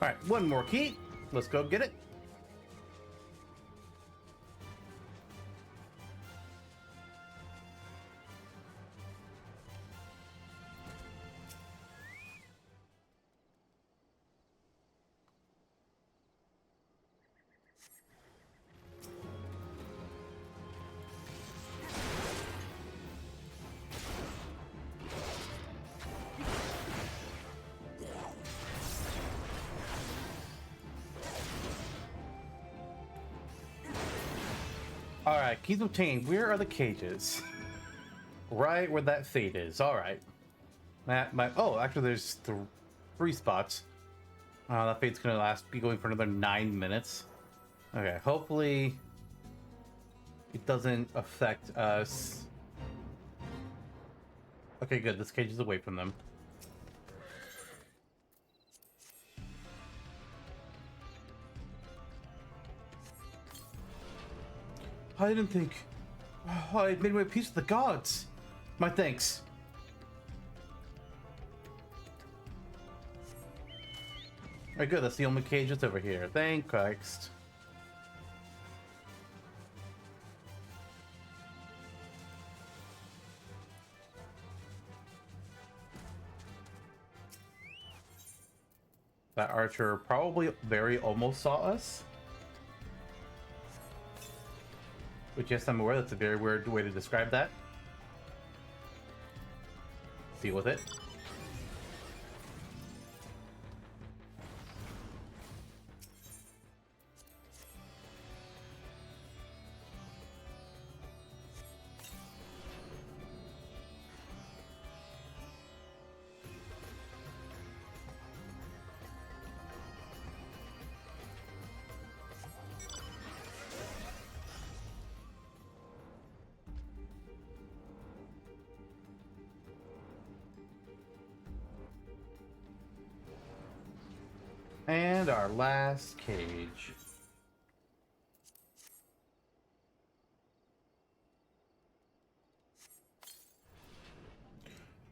Alright, one more key. Let's go get it. Alright, keys obtained. Where are the cages? Right where that fate is. Alright. Oh, actually there's 3 spots. That fate's gonna be going for another 9 minutes. Okay, hopefully it doesn't affect us. Okay, good. This cage is away from them. I didn't think. Oh, I made my peace with the gods. My thanks. Alright, good. That's the only cage that's over here. Thank Christ. That archer probably very almost saw us. Which, yes, I'm aware that's a very weird way to describe that. Deal with it. And our last cage.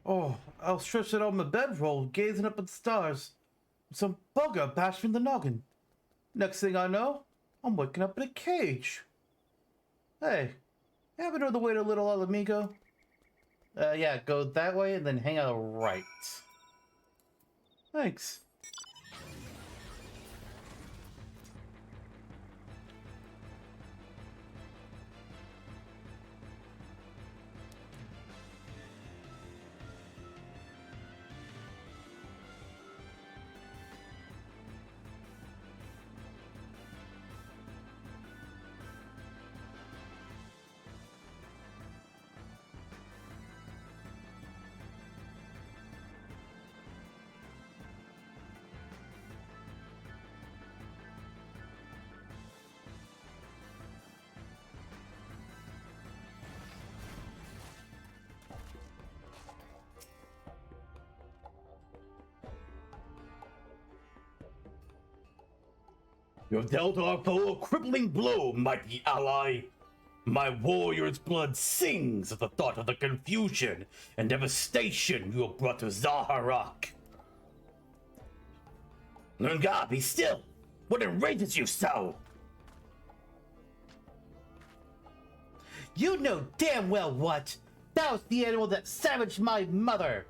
Oh, I was stretched out on my bedroll, gazing up at the stars. Some bugger bashed me in the noggin. Next thing I know, I'm waking up in a cage. Hey, you ever know the way to Little Alamigo? Yeah, go that way and then hang out right. Thanks. You have dealt our foe a crippling blow, mighty ally. My warrior's blood sings at the thought of the confusion and devastation you have brought to Zaharok. Ul'dah, be still! What enrages you so? You know damn well what! That was the animal that savaged my mother!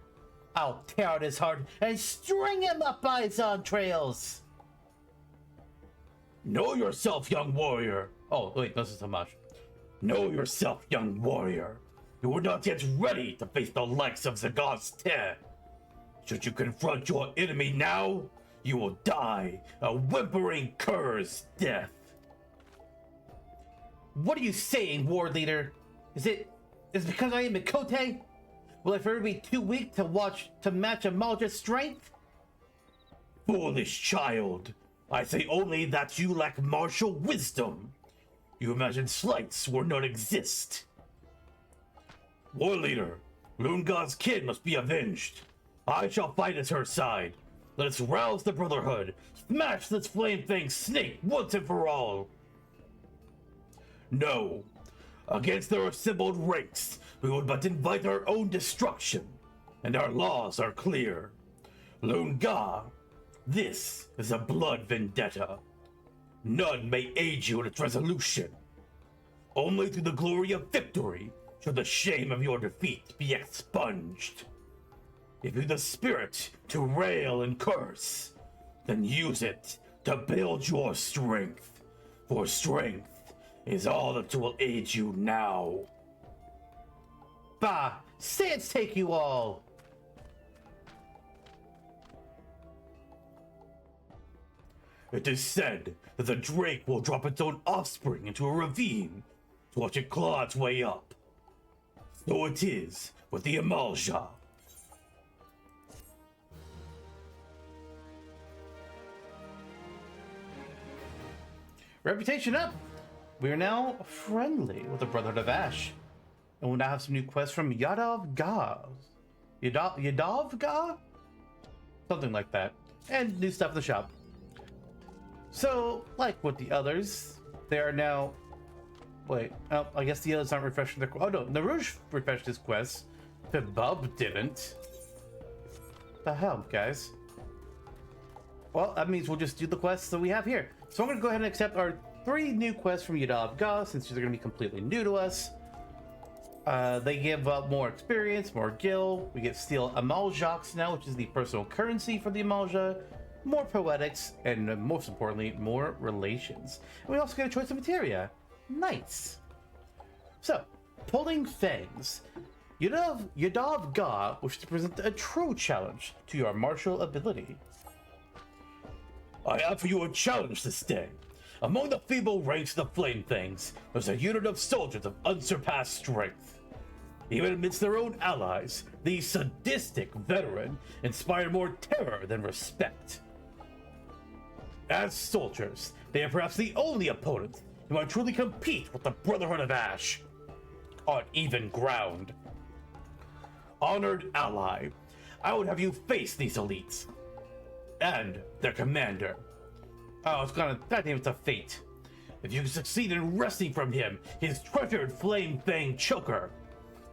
I'll tear out his heart and string him up by his entrails! Know yourself, young warrior. Oh, wait, this is too much. Know yourself, young warrior. You are not yet ready to face the likes of Zagaz'Te. Should you confront your enemy now, you will die a whimpering cur's death. What are you saying, war leader? Is it because I am Mikote? Will I forever be too weak to match Amalj'aa's strength? Foolish child. I say only that you lack martial wisdom. You imagine slights where none exist. War leader, Ul'dah's kid must be avenged. I shall fight at her side. Let us rouse the Brotherhood. Smash this flame-fanged snake once and for all. No. Against their assembled ranks, we would but invite our own destruction. And our laws are clear. Ul'dah, this is a blood vendetta. None may aid you in its resolution. Only through the glory of victory shall the shame of your defeat be expunged. If you've the spirit to rail and curse, then use it to build your strength. For strength is all that will aid you now. Bah! Sans take you all! It is said that the drake will drop its own offspring into a ravine to watch it claw its way up. So it is with the Amalj'aa. Reputation up! We are now friendly with the Brotherhood of Ash. And we'll now have some new quests from Yadav'Gah. Yadav'Gah? Something like that. And new stuff in the shop. So, like with the others, they are now... Wait, oh, I guess the others aren't refreshing their... Oh no, Naruj refreshed his quest, but Bub didn't. The hell, guys? Well, that means we'll just do the quests that we have here. So I'm going to go ahead and accept our 3 new quests from Yadav'Gah, since these are going to be completely new to us. They give up more experience, more gil. We get Steel Amalj'aa now, which is the personal currency for the Amalj'aa. More poetics, and most importantly, more relations. And we also get a choice of materia. Nice. So, pulling fangs. Yadav'Gah wishes to present a true challenge to your martial ability. I offer you a challenge this day. Among the feeble ranks of the Flame Things, there's a unit of soldiers of unsurpassed strength. Even amidst their own allies, these sadistic veteran inspire more terror than respect. As soldiers, they are perhaps the only opponents who might truly compete with the Brotherhood of Ash on even ground. Honored ally, I would have you face these elites. and their commander. Oh, it's gonna. Goddamn, it's a fate. If you succeed in wresting from him his treasured flame fang choker,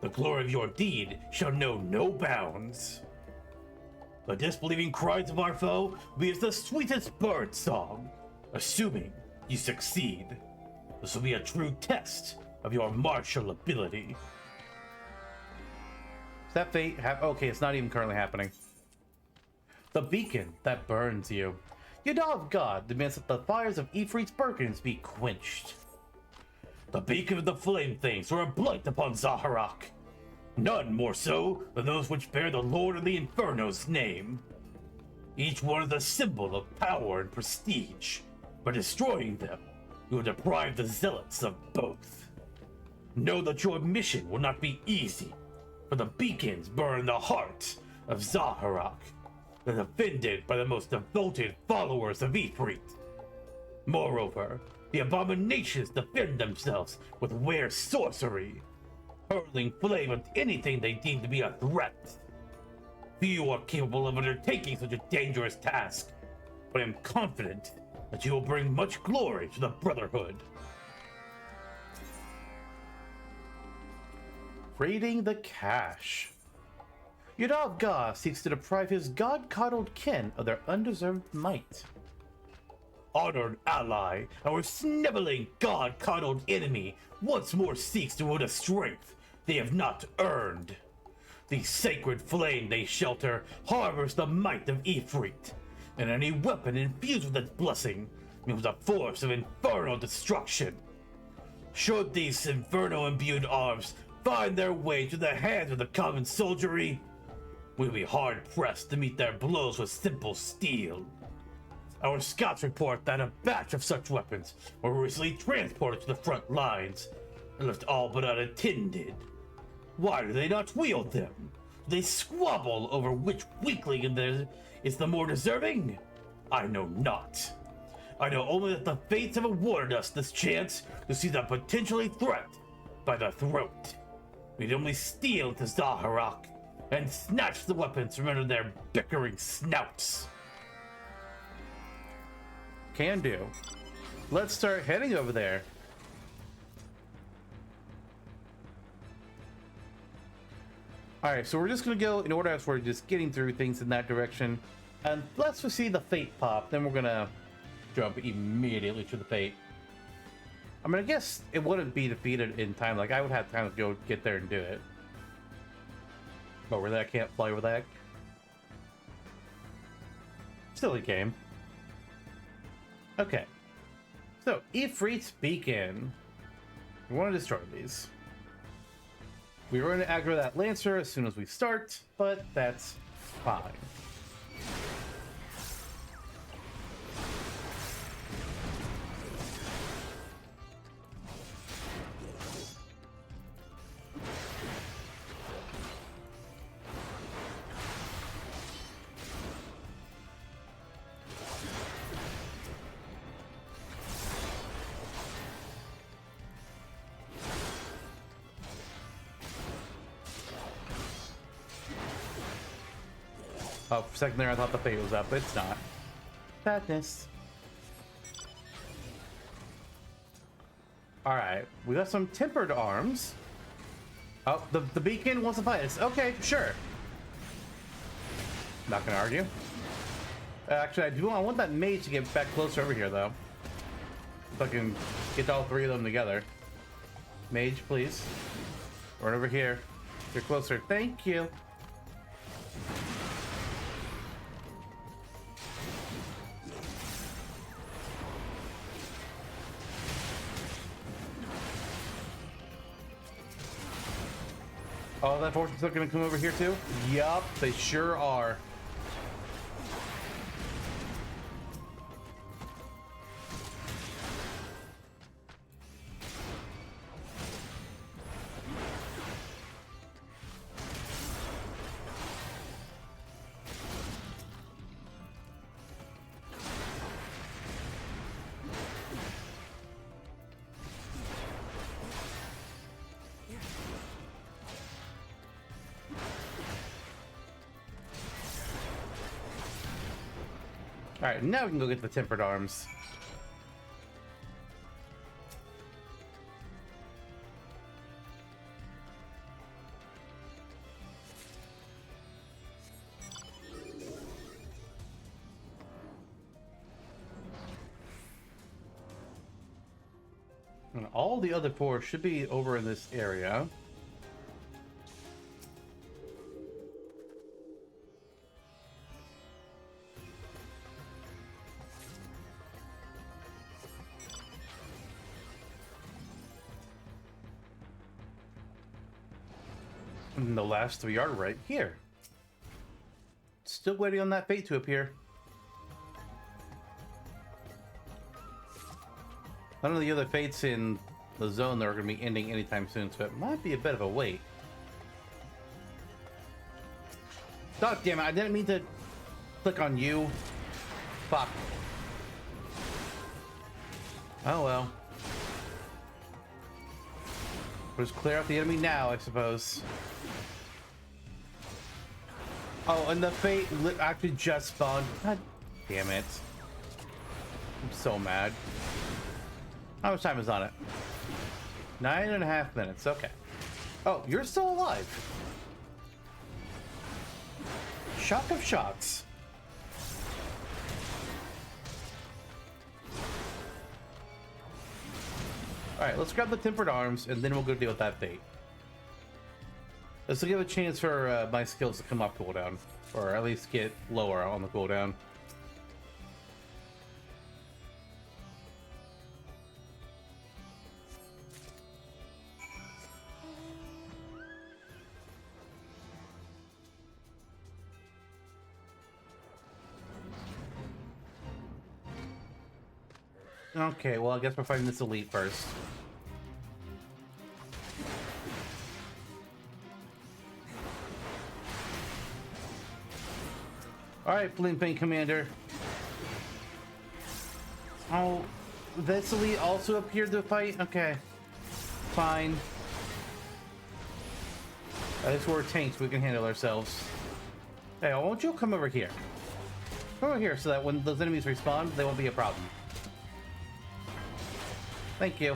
the glory of your deed shall know no bounds. The disbelieving cries of our foe will be as the sweetest bird song, assuming you succeed. This will be a true test of your martial ability. Does that fate have? Okay, it's not even currently happening. The beacon that burns you. Ul'dah of God demands that the fires of Ifrit's Birkins be quenched. The beacon of the flame things were a blight upon Zaharak. None more so than those which bear the Lord of the Inferno's name. Each one is a symbol of power and prestige. By destroying them, you will deprive the zealots of both. Know that your mission will not be easy, for the beacons burn the heart of Zaharak, and defended by the most devoted followers of Ifrit. Moreover, the abominations defend themselves with rare sorcery, hurling flame at anything they deem to be a threat. Few are capable of undertaking such a dangerous task, but I am confident that you will bring much glory to the Brotherhood. Raiding the cache. Ul'dah of God seeks to deprive his god-coddled kin of their undeserved might. Honored ally, our sniveling god-coddled enemy once more seeks to own a strength they have not earned. The sacred flame they shelter harbors the might of Ifrit, and any weapon infused with its blessing means a force of infernal destruction. Should these inferno-imbued arms find their way to the hands of the common soldiery, we'll be hard-pressed to meet their blows with simple steel. Our scouts report that a batch of such weapons were recently transported to the front lines and left all but unattended. Why do they not wield them? Do they squabble over which weakling in there is the more deserving? I know not. I know only that the fates have awarded us this chance to see the potentially threat by the throat. We'd only steal to Zaharak and snatch the weapons from under their bickering snouts. Can do. Let's start heading over there. Alright, so we're just gonna go in order as we're just getting through things in that direction. And let's just see the fate pop, then we're gonna jump immediately to the fate. I mean, I guess it wouldn't be defeated in time. Like, I would have time to go get there and do it. But really, I can't fly with that. Silly game. Okay. So, Ifrit's Beacon. We want to destroy these. We were going to aggro that Lancer as soon as we start, but that's fine. Oh, for a second there I thought the fate was up, but it's not. Sadness. Alright, we got some tempered arms. Oh, the beacon wants to fight us. Okay, sure. Not gonna argue. Actually, I want that mage to get back closer over here, though. If I can get all three of them together. Mage, please. Right over here. You're closer. Thank you. Oh, that force is gonna come over here too? Yup, they sure are. Alright, now we can go get the tempered arms. And all the other four should be over in this area. And the last three are right here. Still waiting on that fate to appear. None of the other fates in the zone that are going to be ending anytime soon, so it might be a bit of a wait. God damn it, I didn't mean to click on you. Fuck. Oh well. We'll just clear out the enemy now, I suppose. Oh, and the fate actually just spawned. God damn it. I'm so mad. How much time is on it? 9.5 minutes, okay. Oh, you're still alive. Shock of shocks. Alright, let's grab the tempered arms and then we'll go deal with that fate. This will give a chance for my skills to come off cooldown. Or at least get lower on the cooldown. Okay, well, I guess we're fighting this elite first. Alright, Flame Paint Commander. Oh, this elite also appeared to fight? Okay. Fine. At least we're tanks, we can handle ourselves. Hey, won't you come over here? Come over here so that when those enemies respawn, they won't be a problem. Thank you.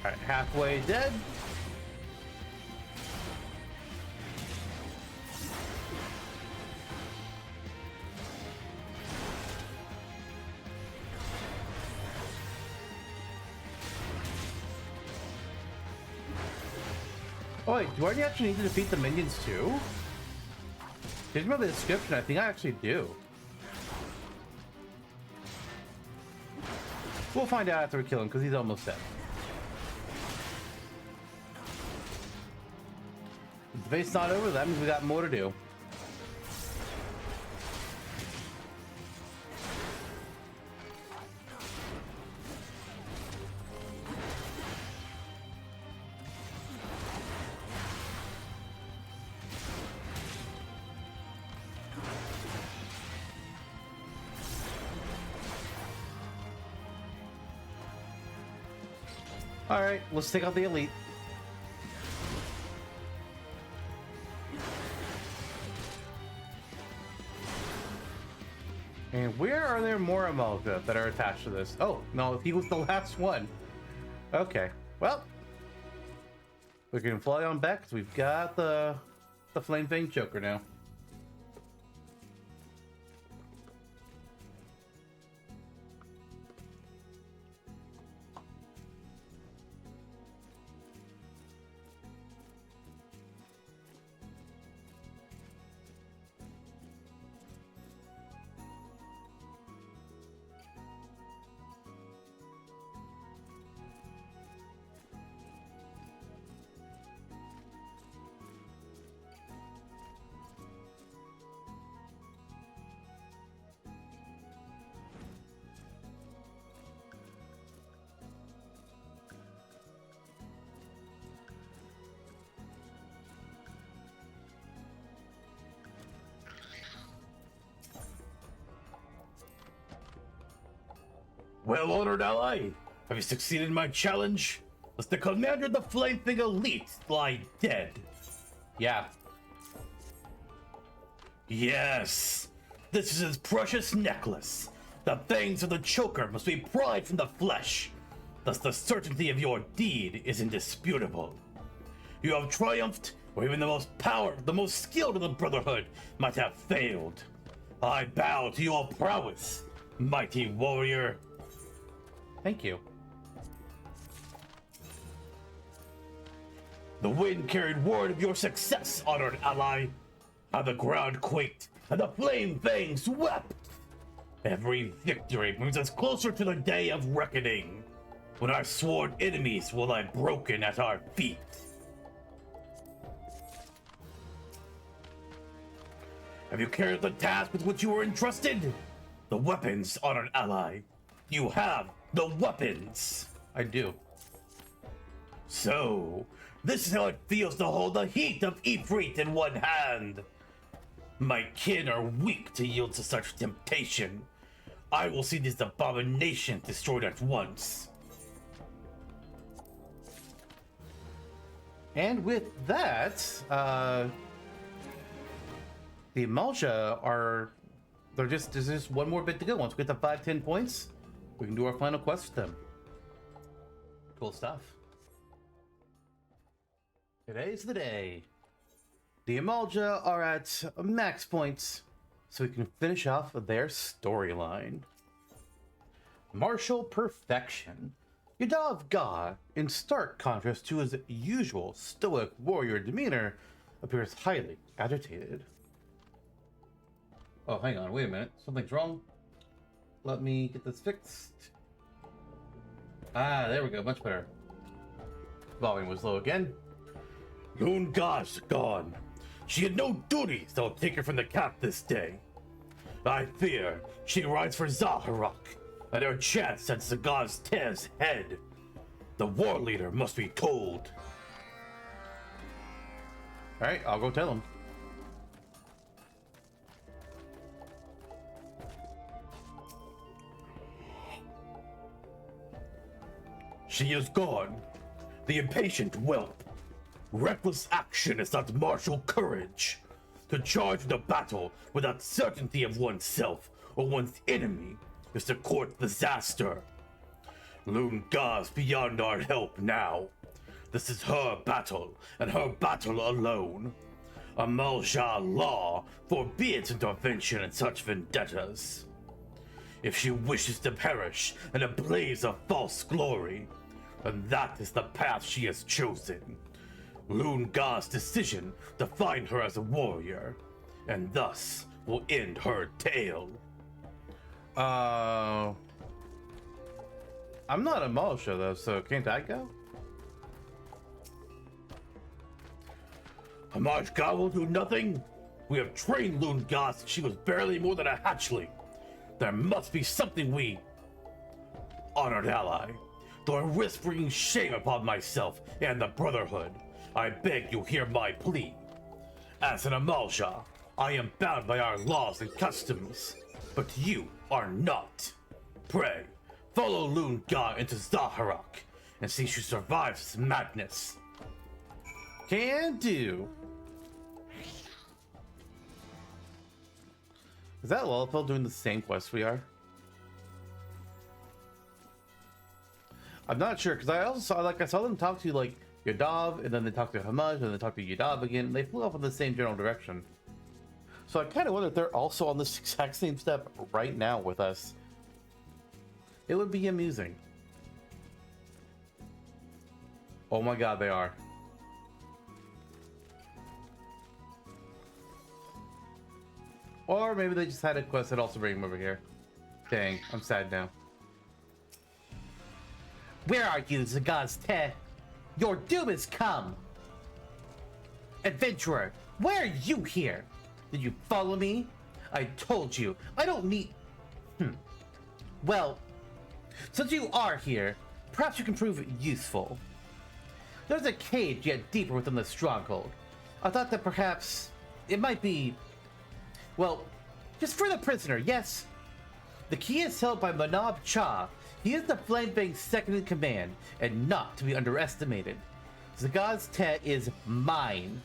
Alright, halfway dead. Oh wait, do I actually need to defeat the minions too? Did you remember the description? I think I actually do. We'll find out after we kill him, because he's almost dead. If the fate's not over, that means we got more to do. Alright, let's take out the elite. And where are there more Amalj'aa that are attached to this? Oh, no, he was the last one. Okay, well. We can fly on back because we've got the Flame Fang Joker now. Well, honored ally, have you succeeded in my challenge? Does the commander of the Flame Thing Elite lie dead? Yeah. Yes! This is his precious necklace. The fangs of the choker must be pried from the flesh. Thus the certainty of your deed is indisputable. You have triumphed, or even the most powerful, the most skilled of the Brotherhood might have failed. I bow to your prowess, mighty warrior. Thank you. The wind carried word of your success, honored ally. How the ground quaked, and the flame fangs wept. Every victory brings us closer to the day of reckoning, when our sworn enemies will lie broken at our feet. Have you carried the task with which you were entrusted? The weapons, honored ally. You have the weapons. I do. So, this is how it feels to hold the heat of Ifrit in one hand. My kin are weak to yield to such temptation. I will see this abomination destroyed at once. And with that, the Amalj'aa are... there's just one more bit to go. Once we get to 5-10 points, we can do our final quest with them. Cool stuff. Today's the day. The Amalj'aa are at max points, so we can finish off their storyline. Martial perfection. Ul'dah, in stark contrast to his usual stoic warrior demeanor, appears highly agitated. Oh, hang on, wait a minute. Something's wrong. Let me get this fixed. Ah, there we go, much better. Volume was low again. Ul'dah's gone. She had no duties that will take her from the camp this day. I fear she rides for Zaharok, and her chance sends the god's Tez head. The war leader must be told. Alright, I'll go tell him. She is gone. The impatient whelp. Reckless action is not martial courage. To charge the battle without certainty of oneself or one's enemy is to court disaster. Ul'dah's beyond our help now. This is her battle, and her battle alone. Amalj'aa law forbids intervention in such vendettas. If she wishes to perish in a blaze of false glory, then that is the path she has chosen. Ul'dah's decision to find her as a warrior, and thus will end her tale. I'm not a Amalj'aa though, so can't I go? Amalj'aa will do nothing. We have trained Ul'dah since she was barely more than a hatchling. There must be something we... Honored ally, though I risk bringing shame upon myself and the Brotherhood, I beg you hear my plea. As an Amalj'aa, I am bound by our laws and customs, but you are not. Pray, follow Ul'dah into Zaharok and see she survives this madness. Can do. Is that Lullapel doing the same quest we are? I'm not sure, because I also saw, I saw them talk to, Ul'dah, and then they talked to Hamaj, and then they talked to Ul'dah again. They flew off in the same general direction. So I kind of wonder if they're also on this exact same step right now with us. It would be amusing. Oh my god, they are. Or maybe they just had a quest that also bring them over here. Dang, I'm sad now. Where are you, Zagazte? Your doom has come! Adventurer, why are you here? Did you follow me? I told you, I don't need... Well, since you are here, perhaps you can prove useful. There's a cage yet deeper within the stronghold. I thought that perhaps it might be... Well, just for the prisoner, yes? The key is held by Manab Cha. He is the Flame Fang's second in command, and not to be underestimated. Zagaz's Te is mine,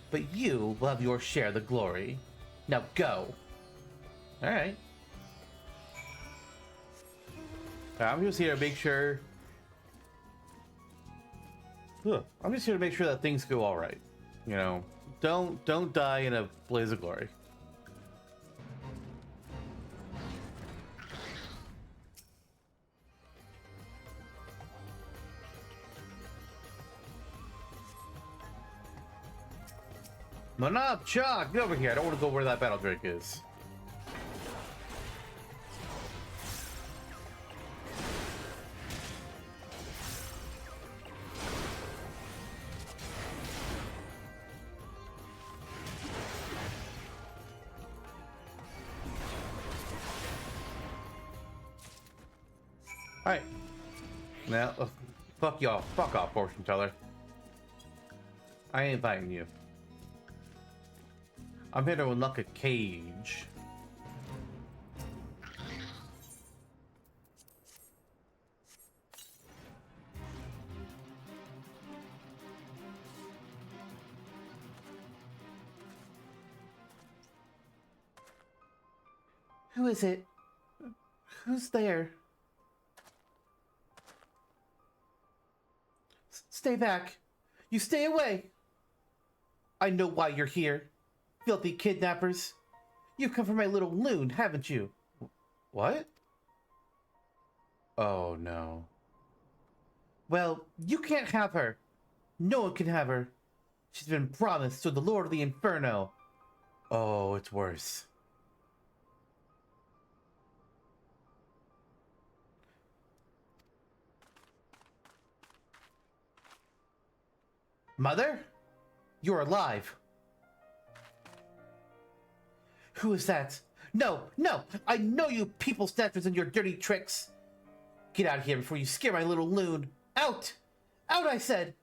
but you will have your share of the glory. Now go. Alright. I'm just here to make sure... I'm just here to make sure that things go alright. You know, don't die in a blaze of glory. Amalj'aa, get over here. I don't want to go where that battle drake is. Alright. Now, fuck y'all. Fuck off, fortune teller. I ain't fighting you. I'm here to unlock a cage. Who is it? Who's there? Stay back. You stay away. I know why you're here. Filthy kidnappers. You've come for my little loon, haven't you? What? Oh, no. Well, you can't have her. No one can have her. She's been promised to the Lord of the Inferno. Oh, it's worse. Mother? You're alive. Who is that? No, no! I know you people snatchers and your dirty tricks! Get out of here before you scare my little loon! Out! Out, I said!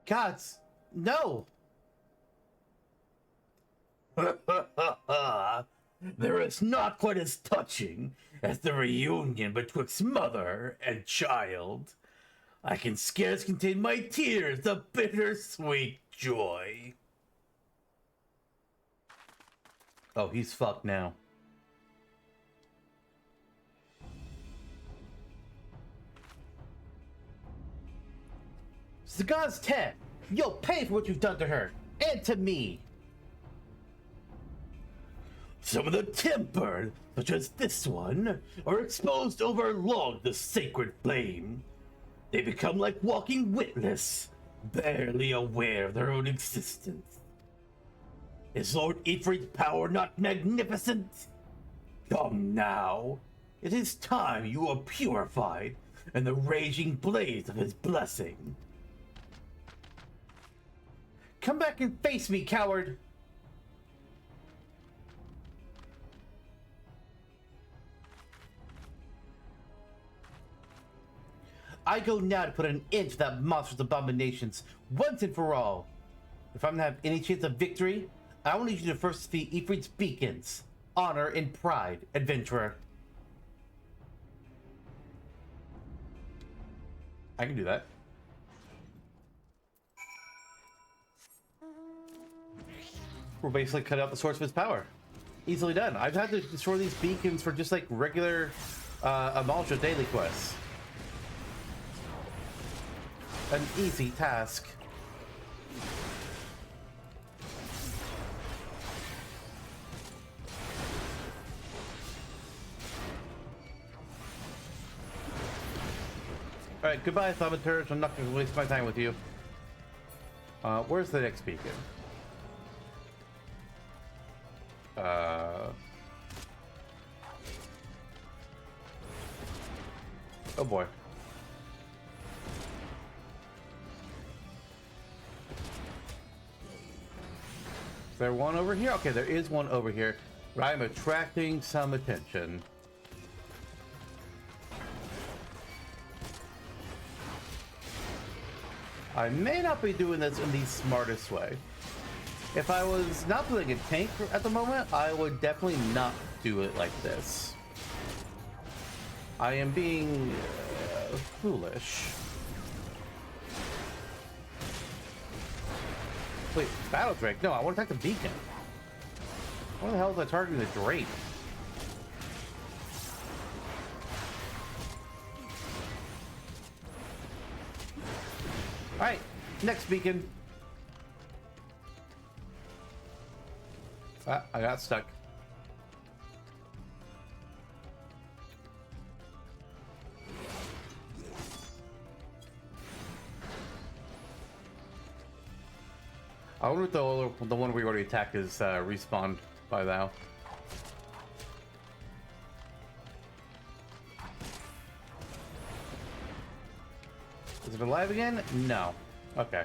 Gods, no! There is not quite as touching as the reunion betwixt mother and child. I can scarce contain my tears, the bittersweet joy. Oh, he's fucked now. Zagaz's Te! You'll pay for what you've done to her! And to me! Some of the tempered, such as this one, are exposed to overlong the sacred flame. They become like walking witless, barely aware of their own existence. Is Lord Ifrit's power not magnificent? Come now. It is time you were purified in the raging blaze of his blessing. Come back and face me, coward! I go now to put an end to that monstrous abominations once and for all. If I'm gonna have any chance of victory, I will need you to first defeat Ifrit's beacons. Honor and pride, adventurer. I can do that. We'll basically cut out the source of his power. Easily done. I've had to destroy these beacons for just like regular Amalj'aa daily quests. An easy task. Alright, goodbye, Thaumaturge. I'm not going to waste my time with you. Where's the next beacon? Oh boy. Is there one over here? Okay, there is one over here. But I'm attracting some attention. I may not be doing this in the smartest way. If I was not playing a tank at the moment, I would definitely not do it like this. I am being foolish. Wait, Battle Drake? No, I want to attack the beacon. Why the hell is I targeting the Drake? Alright, next beacon. Ah, I got stuck. I wonder if the one we already attacked is respawned by now. Is it alive again? No. Okay.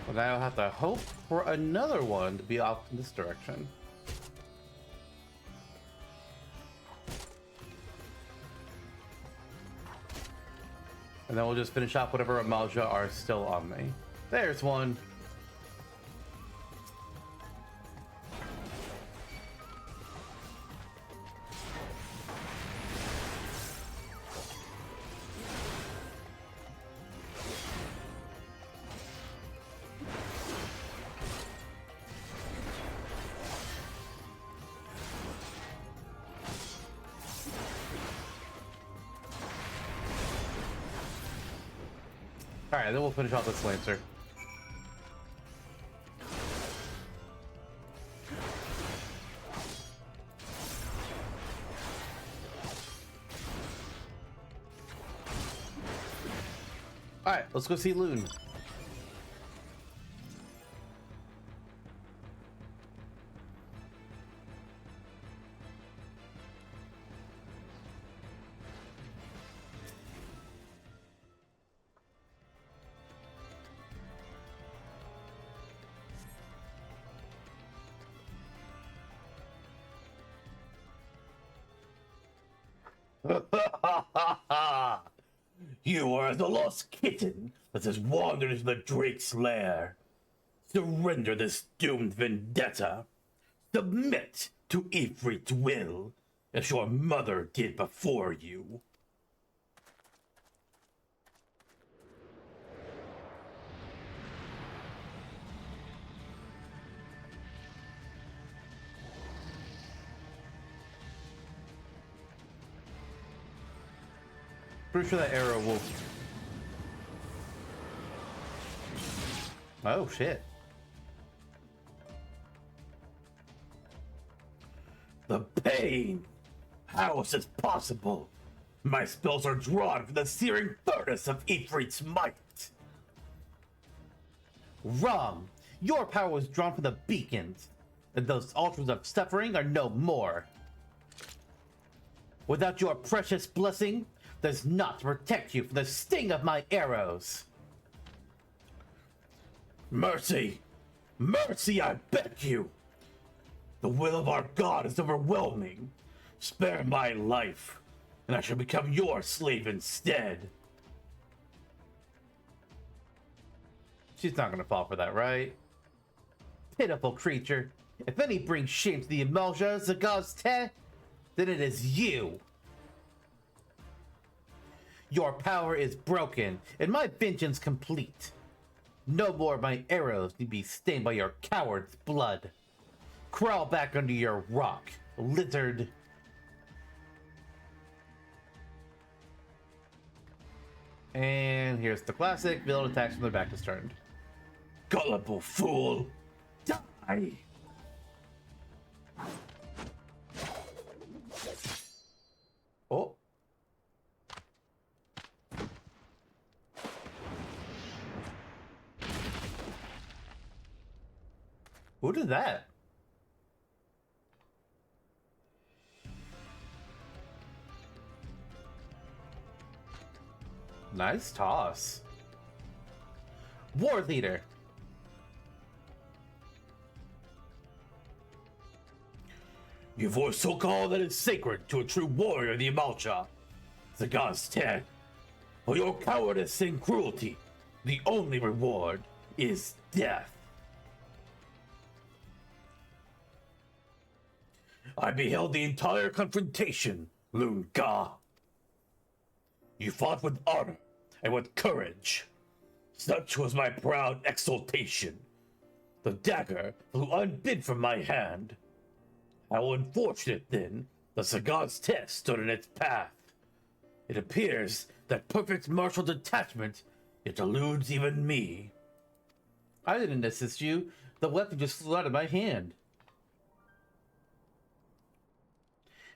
Well, now I'll have to hope for another one to be off in this direction. And then we'll just finish off whatever Amalj'aa are still on me. There's one. Alright, then we'll finish off this Lancer. Alright, let's go see Loon. You are the lost kitten that has wandered into the Drake's lair. Surrender this doomed vendetta. Submit to Ifrit's will, as your mother did before you. Pretty sure that arrow will... Oh, shit. The pain! How is this possible? My spells are drawn from the searing furnace of Ifrit's might. Wrong! Your power was drawn from the beacons, and those altars of suffering are no more. Without your precious blessing, does not protect you from the sting of my arrows. Mercy! Mercy, I beg you! The will of our God is overwhelming. Spare my life, and I shall become your slave instead. She's not gonna fall for that, right? Pitiful creature. If any brings shame to the Amalj'aa, Zagaz's Te, then it is you. Your power is broken, and my vengeance complete. No more of my arrows need be stained by your coward's blood. Crawl back under your rock, lizard. And here's the classic villain attacks when their back is turned. Gullible fool! Die! Oh. Who did that? Nice toss. War leader. You voice so called that is sacred to a true warrior of the Amalj'aa, the God's Te. For your cowardice and cruelty, The only reward is death. I beheld the entire confrontation, Ul'dah. You fought with honor and with courage. Such was my proud exultation. The dagger flew unbid from my hand. How unfortunate, then, the Sagad's test stood in its path. It appears that perfect martial detachment yet eludes even me. I didn't assist you. The weapon just flew out of my hand.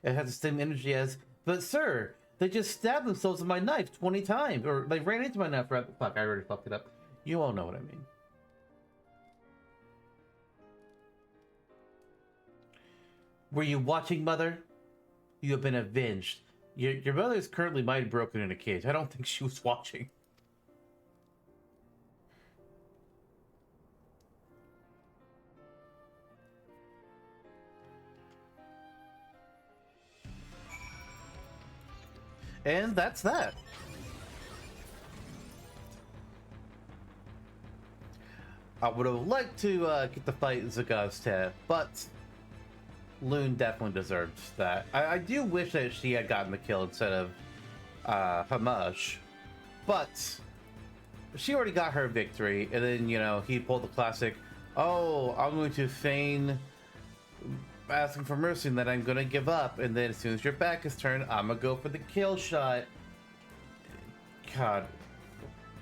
It has the same energy as, but sir, they just stabbed themselves with my knife 20 times, or they ran into my knife. Fuck, I already fucked it up. You all know what I mean. Were you watching, Mother? You have been avenged. Your mother is currently mind broken in a cage. I don't think she was watching. And that's that. I would have liked to get the fight in Zagaztev, but Loon definitely deserves that. I do wish that she had gotten the kill instead of Amalj'aa, but she already got her victory, and then, you know, he pulled the classic, oh, I'm going to feign asking for mercy and then I'm gonna give up, and then as soon as your back is turned, I'm gonna go for the kill shot. God,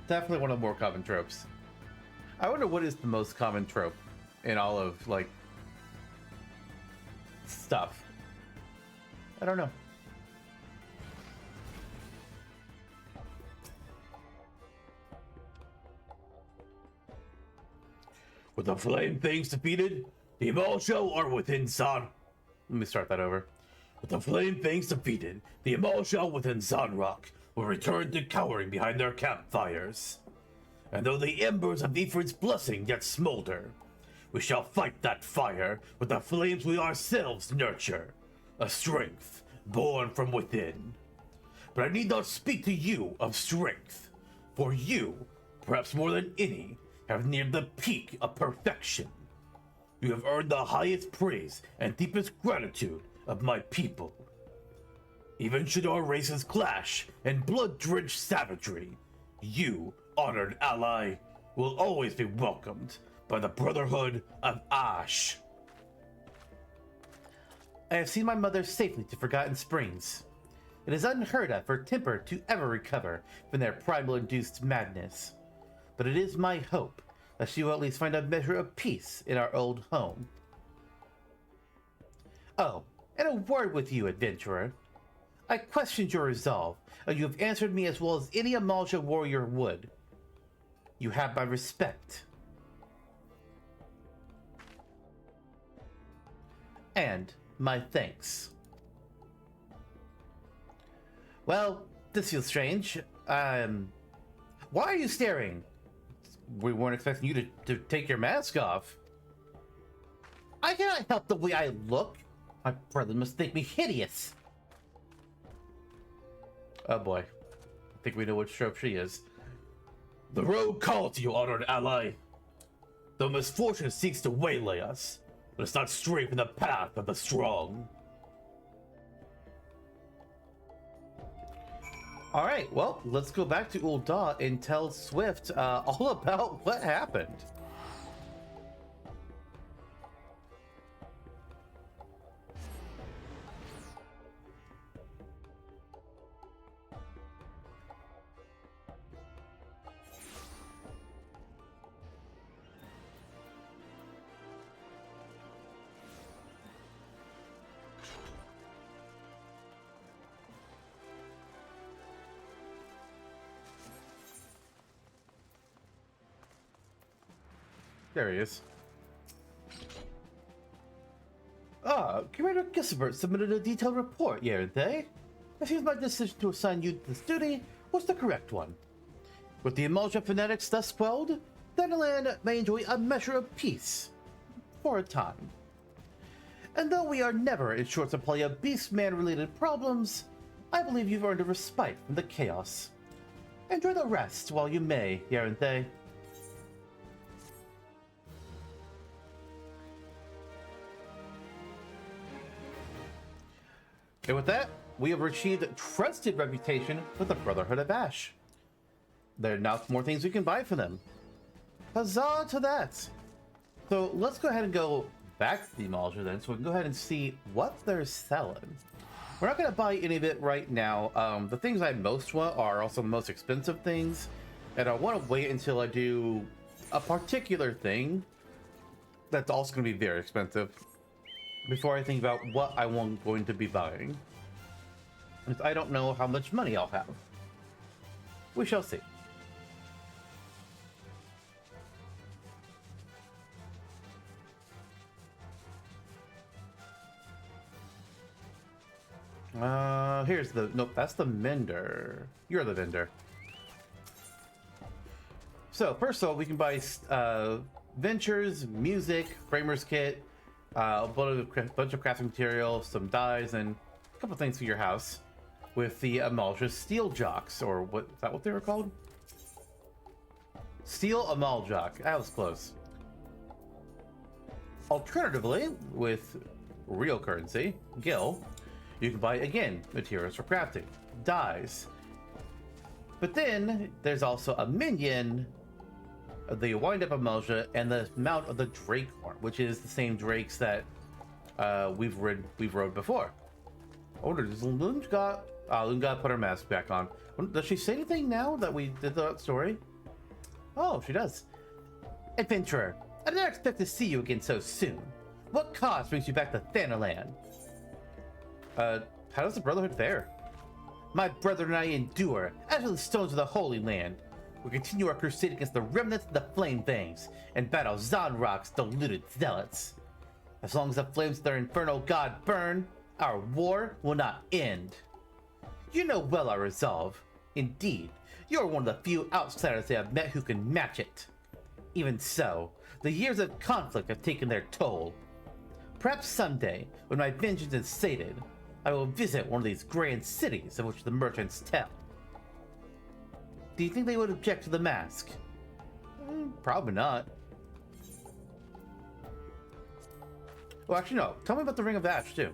definitely one of the more common tropes. I wonder what is the most common trope in all of, like, stuff. I don't know. With the flame things defeated, the Amalj'aa are within Let me start that over. With the flame things defeated, the Amalj'aa within Zanrock will return to cowering behind their campfires. And though the embers of Ifrit's blessing yet smolder, we shall fight that fire with the flames we ourselves nurture, a strength born from within. But I need not speak to you of strength, for you, perhaps more than any, have neared the peak of perfection. You have earned the highest praise and deepest gratitude of my people. Even should our races clash in blood-drenched savagery, you, honored ally, will always be welcomed by the Brotherhood of Ash. I have seen my mother safely to Forgotten Springs. It is unheard of for temper to ever recover from their primal-induced madness. But it is my hope that she will at least find a measure of peace in our old home. Oh, and a word with you, adventurer. I questioned your resolve, and you have answered me as well as any Amalj'aa warrior would. You have my respect. And my thanks. Well, this feels strange. Why are you staring? We weren't expecting you to take your mask off. I cannot help the way I look. My brother must think me hideous. Oh boy. I think we know which trope she is. The road calls to you, honored ally. Though misfortune seeks to waylay us, let us not stray from the path of the strong. Alright, well, let's go back to Ul'dah and tell Swift all about what happened. There he is. Commander Gisbert submitted a detailed report, weren't they? I feel my decision to assign you to this duty was the correct one. With the Amalj'aa fanatics thus quelled, Thanalan may enjoy a measure of peace. For a time. And though we are never in short supply of Beastman-related problems, I believe you've earned a respite from the chaos. Enjoy the rest while you may, Yaranthe. And with that, we have achieved trusted reputation with the Brotherhood of Ash. There are now more things we can buy for them. Huzzah to that! So let's go ahead and go back to the Amalj'aa then, so we can go ahead and see what they're selling. We're not going to buy any of it right now. The things I most want are also the most expensive things, and I want to wait until I do a particular thing that's also going to be very expensive before I think about what I'm going to be buying. Because I don't know how much money I'll have. We shall see. Here's the... Nope, that's the vendor. You're the vendor. So, first of all, we can buy ventures, music, framers kit, a bunch of crafting material, some dyes, and a couple things for your house with the Amalj'aa Steel Jocks, or what is that what they were called? Steel Amalj'aa. That was close. Alternatively, with real currency, Gil, you can buy, again, materials for crafting, dyes. But then, there's also a minion, the wind-up Amalj'aa, and the mount of the Drake Horn, which is the same drakes that we've rode before. Oh, does Ul'dah put her mask back on? Does she say anything now that we did that story? Oh, she does. Adventurer, I did not expect to see you again so soon. What cause brings you back to Thanaland? How does the Brotherhood fare? My brother and I endure, as do the stones of the Holy Land. We continue our crusade against the remnants of the Flame Fangs, and battle Zonrock's deluded zealots. As long as the flames of their infernal god burn, our war will not end. You know well our resolve. Indeed, you are one of the few outsiders I have met who can match it. Even so, the years of conflict have taken their toll. Perhaps someday, when my vengeance is sated, I will visit one of these grand cities of which the merchants tell. Do you think they would object to the mask? Probably not. Well, actually, no. Tell me about the Ring of Ash, too.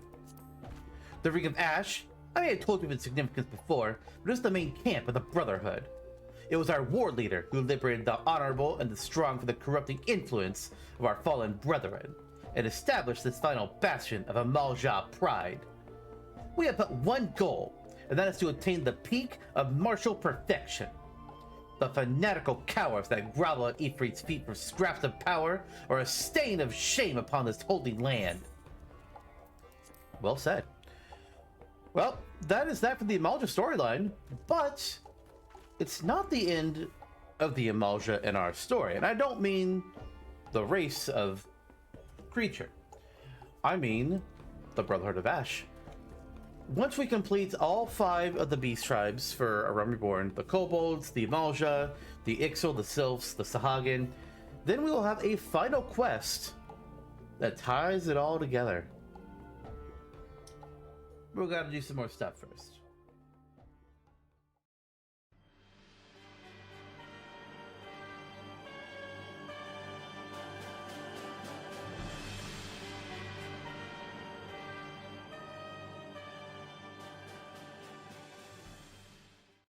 The Ring of Ash? I may have told you of its significance before, but it's the main camp of the Brotherhood. It was our war leader who liberated the honorable and the strong from the corrupting influence of our fallen brethren, and established this final bastion of Amalj'aa pride. We have but one goal, and that is to attain the peak of martial perfection. The fanatical cowards that grovel at Ifrit's feet for scraps of power are a stain of shame upon this holy land. Well said. Well, that is that for the Amalj'aa storyline, but it's not the end of the Amalj'aa in our story. And I don't mean the race of creature. I mean the Brotherhood of Ash. Once we complete all 5 of the beast tribes for Realm Reborn, the kobolds, the Amalj'aa, the Ixal, the Sylphs, the Sahagin, then we will have a final quest that ties it all together. We're gonna do some more stuff first.